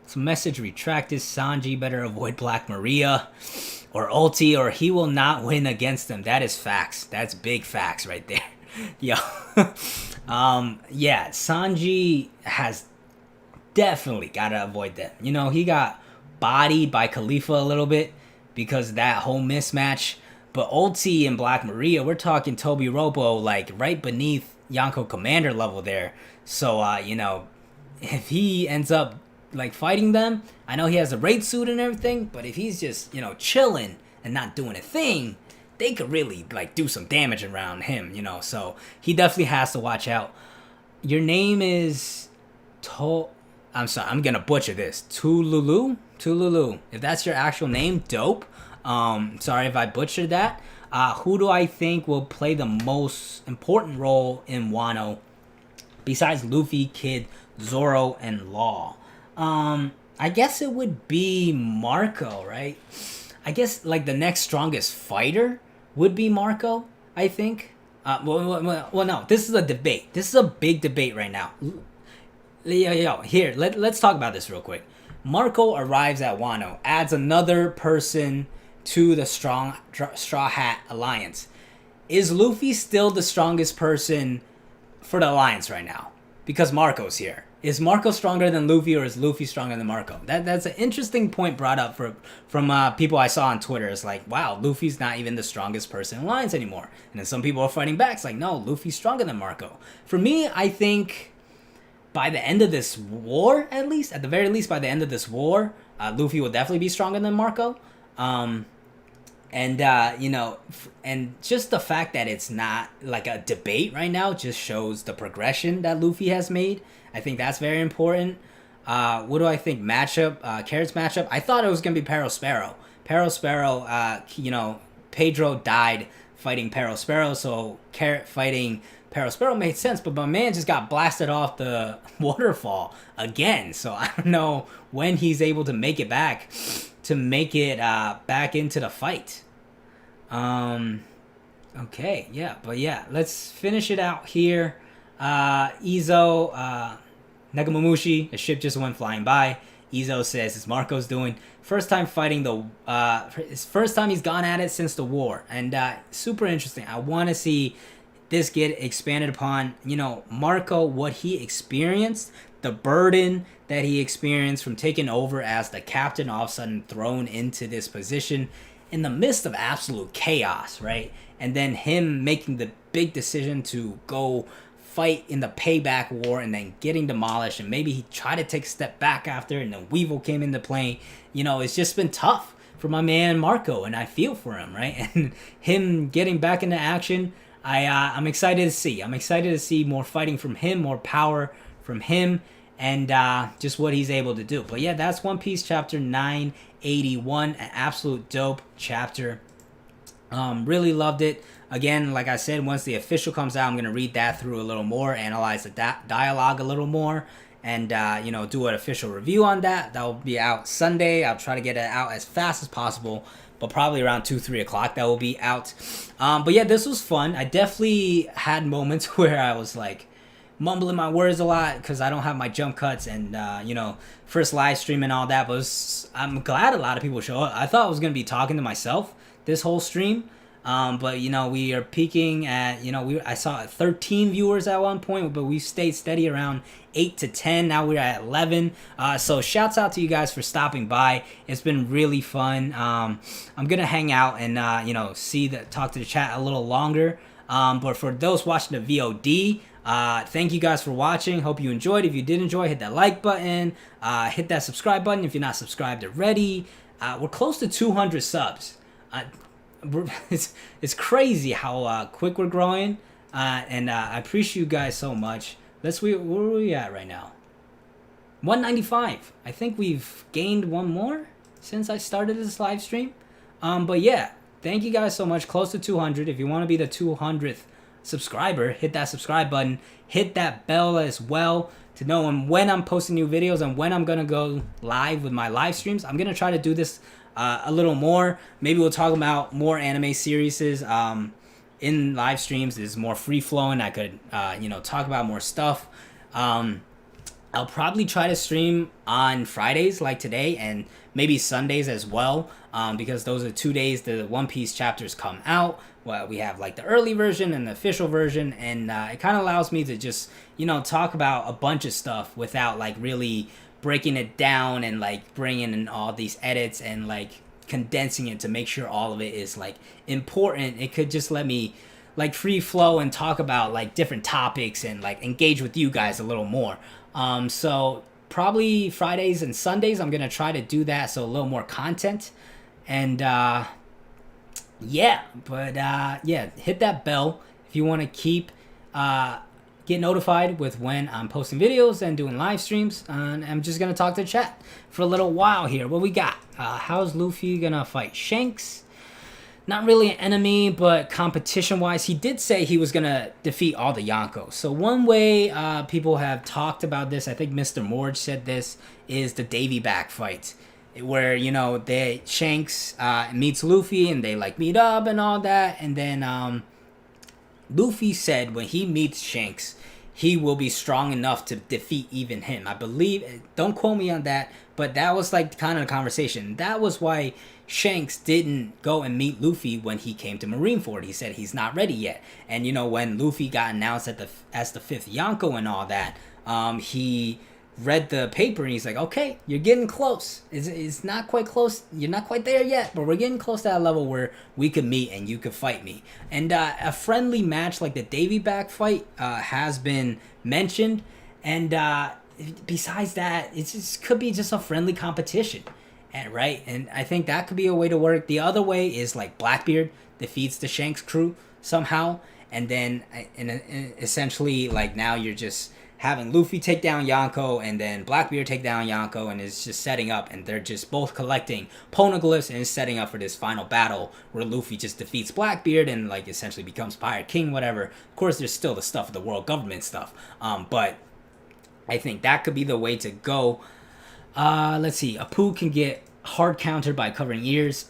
Some message retracted. Sanji better avoid Black Maria or ulti, or he will not win against them. That is facts. That's big facts right there. Yo. Yeah, Sanji has definitely got to avoid them. You know, he got bodied by Khalifa a little bit because of that whole mismatch. But ulti and Black Maria, we're talking Toby Robo, like right beneath Yonko Commander level there. So, you know, if he ends up like fighting them, I know he has a raid suit and everything, but if he's just, you know, chilling and not doing a thing, they could really like do some damage around him, you know. So he definitely has to watch out. Your name is I'm sorry, I'm gonna butcher this. Tululu. If that's your actual name, dope. Sorry if I butchered that. Who do I think will play the most important role in Wano besides Luffy, Kid, Zoro, and Law? I guess it would be Marco, right? I guess like the next strongest fighter would be Marco, I think. Well, no, this is a debate. This is a big debate right now. Here, let's talk about this real quick. Marco arrives at Wano, adds another person to the Straw Hat Alliance. Is Luffy still the strongest person for the Alliance right now? Because Marco's here. Is Marco stronger than Luffy, or is Luffy stronger than Marco? That's an interesting point brought up from people I saw on Twitter. It's like, wow, Luffy's not even the strongest person in Alliance anymore. And then some people are fighting back. It's like, no, Luffy's stronger than Marco. For me, I think by the end of this war, at the very least by the end of this war, Luffy will definitely be stronger than Marco. You know, and just the fact that it's not like a debate right now just shows the progression that Luffy has made. I think that's very important. What do I think? Carrot's matchup? I thought it was going to be Perospero. You know, Pedro died fighting Perospero, so Carrot fighting Perospero made sense, but my man just got blasted off the waterfall again, so I don't know when he's able to make it back back into the fight. Okay, yeah, but yeah, let's finish it out here. Izo, Nekomamushi, the ship just went flying by. Izo says it's Marco's doing. First time fighting his first time he's gone at it since the war. And super interesting. I want to see this get expanded upon. You know, Marco, what he experienced, the burden that he experienced from taking over as the captain, all of a sudden thrown into this position in the midst of absolute chaos, right? And then him making the big decision to go fight in the payback war and then getting demolished, and maybe he tried to take a step back after, and then Weevil came into play. You know, it's just been tough for my man Marco, and I feel for him, right? And him getting back into action, I'm excited to see. I'm excited to see more fighting from him, more power from him, and just what he's able to do. But yeah, that's One Piece chapter 981, an absolute dope chapter. Really loved it. Again, like I said, once the official comes out, I'm going to read that through a little more, analyze the dialogue a little more, and, you know, do an official review on that. That will be out Sunday. I'll try to get it out as fast as possible, but probably around 2, 3 o'clock that will be out. But yeah, this was fun. I definitely had moments where I was like mumbling my words a lot because I don't have my jump cuts and, you know, first live stream and all that. But I'm glad a lot of people show up. I thought I was going to be talking to myself this whole stream. But you know, we are peaking at, you know, I saw 13 viewers at one point, but we stayed steady around 8 to 10. Now we're at 11. So shouts out to you guys for stopping by. It's been really fun. I'm gonna hang out and you know, talk to the chat a little longer. But for those watching the VOD, thank you guys for watching. Hope you enjoyed. If you did enjoy, hit that like button, hit that subscribe button if you're not subscribed already. We're close to 200 subs. It's crazy how quick we're growing, and I appreciate you guys so much. Where are we at right now? 195. I think we've gained one more since I started this live stream. But yeah, thank you guys so much. Close to 200. If you want to be the 200th subscriber, hit that subscribe button, hit that bell as well to know when I'm posting new videos and when I'm gonna go live with my live streams. I'm gonna try to do this a little more. Maybe we'll talk about more anime series in live streams. Is more free flowing. I could you know, talk about more stuff. I'll probably try to stream on Fridays like today, and maybe Sundays as well, because those are 2 days the One Piece chapters come out. Well, we have like the early version and the official version, and it kind of allows me to just, you know, talk about a bunch of stuff without like really breaking it down and like bringing in all these edits and like condensing it to make sure all of it is like important. It could just let me like free flow and talk about like different topics and like engage with you guys a little more. So probably Fridays and Sundays I'm gonna try to do that, so a little more content. And yeah, but yeah, hit that bell if you want to keep get notified with when I'm posting videos and doing live streams. And I'm just gonna talk to chat for a little while here. What we got? How's Luffy gonna fight Shanks? Not really an enemy, but competition-wise, he did say he was gonna defeat all the Yonkos. So one way people have talked about this, I think Mr. Morge said this, is the Davy back fight, where, you know, Shanks meets Luffy and they like meet up and all that, and then Luffy said when he meets Shanks, he will be strong enough to defeat even him. I believe, don't quote me on that, but that was like kind of the conversation. That was why Shanks didn't go and meet Luffy when he came to Marineford. He said he's not ready yet. And you know, when Luffy got announced as the 5th Yonko and all that, he read the paper and he's like, okay, you're getting close. It's not quite close. You're not quite there yet, but we're getting close to that level where we could meet and you could fight me. And a friendly match like the Davy back fight has been mentioned. And besides that, it just could be just a friendly competition. And right, and I think that could be a way to work. The other way is like Blackbeard defeats the Shanks crew somehow, and then essentially like now you're just having Luffy take down Yonko and then Blackbeard take down Yonko, and it's just setting up, and they're just both collecting poneglyphs and setting up for this final battle where Luffy just defeats Blackbeard and like essentially becomes Pirate King, whatever. Of course, there's still the stuff of the world government stuff, but I think that could be the way to go. Let's see. Apu can get hard countered by covering ears.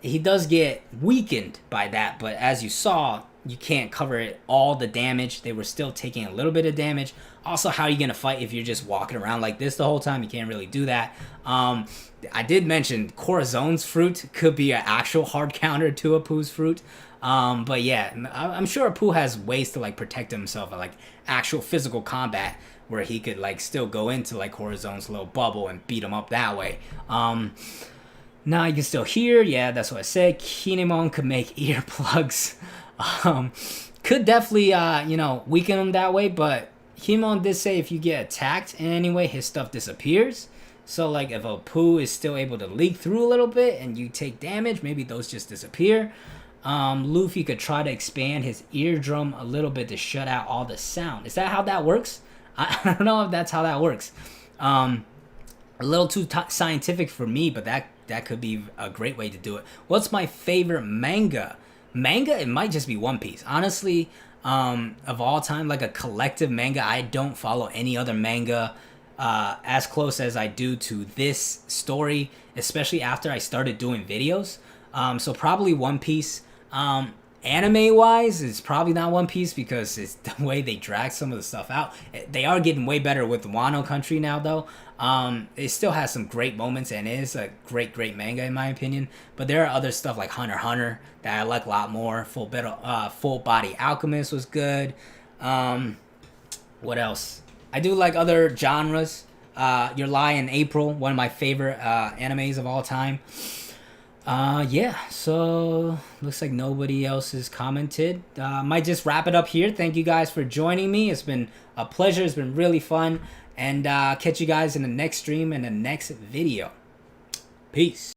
He does get weakened by that, but as you saw, you can't cover it all the damage. They were still taking a little bit of damage. Also, how are you going to fight if you're just walking around like this the whole time? You can't really do that. I did mention Corazone's fruit could be an actual hard counter to Apu's fruit. But yeah, I'm sure Apu has ways to like protect himself in like actual physical combat, where he could like still go into like Corazone's little bubble and beat him up that way. Now you can still hear. Yeah, that's what I said. Kinemon could make earplugs. Could definitely you know, weaken him that way, but Kinemon did say if you get attacked in any way, his stuff disappears. So like if Apu is still able to leak through a little bit and you take damage, maybe those just disappear. Luffy could try to expand his eardrum a little bit to shut out all the sound. Is that how that works? I don't know if that's how that works. A little too scientific for me, but that could be a great way to do it. What's my favorite manga? Manga, it might just be One Piece. Honestly, of all time, like a collective manga, I don't follow any other manga as close as I do to this story, especially after I started doing videos. So probably One Piece. Anime wise, it's probably not One Piece because it's the way they drag some of the stuff out. They are getting way better with Wano Country now, though. It still has some great moments and is a great manga in my opinion. But there are other stuff like Hunter x Hunter that I like a lot more. Full Body Alchemist was good. What else? I do like other genres. Your Lie in April, one of my favorite animes of all time. Yeah, so looks like nobody else has commented. Might just wrap it up here. Thank you guys for joining me. It's been a pleasure. It's been really fun. And catch you guys in the next stream and the next video. Peace.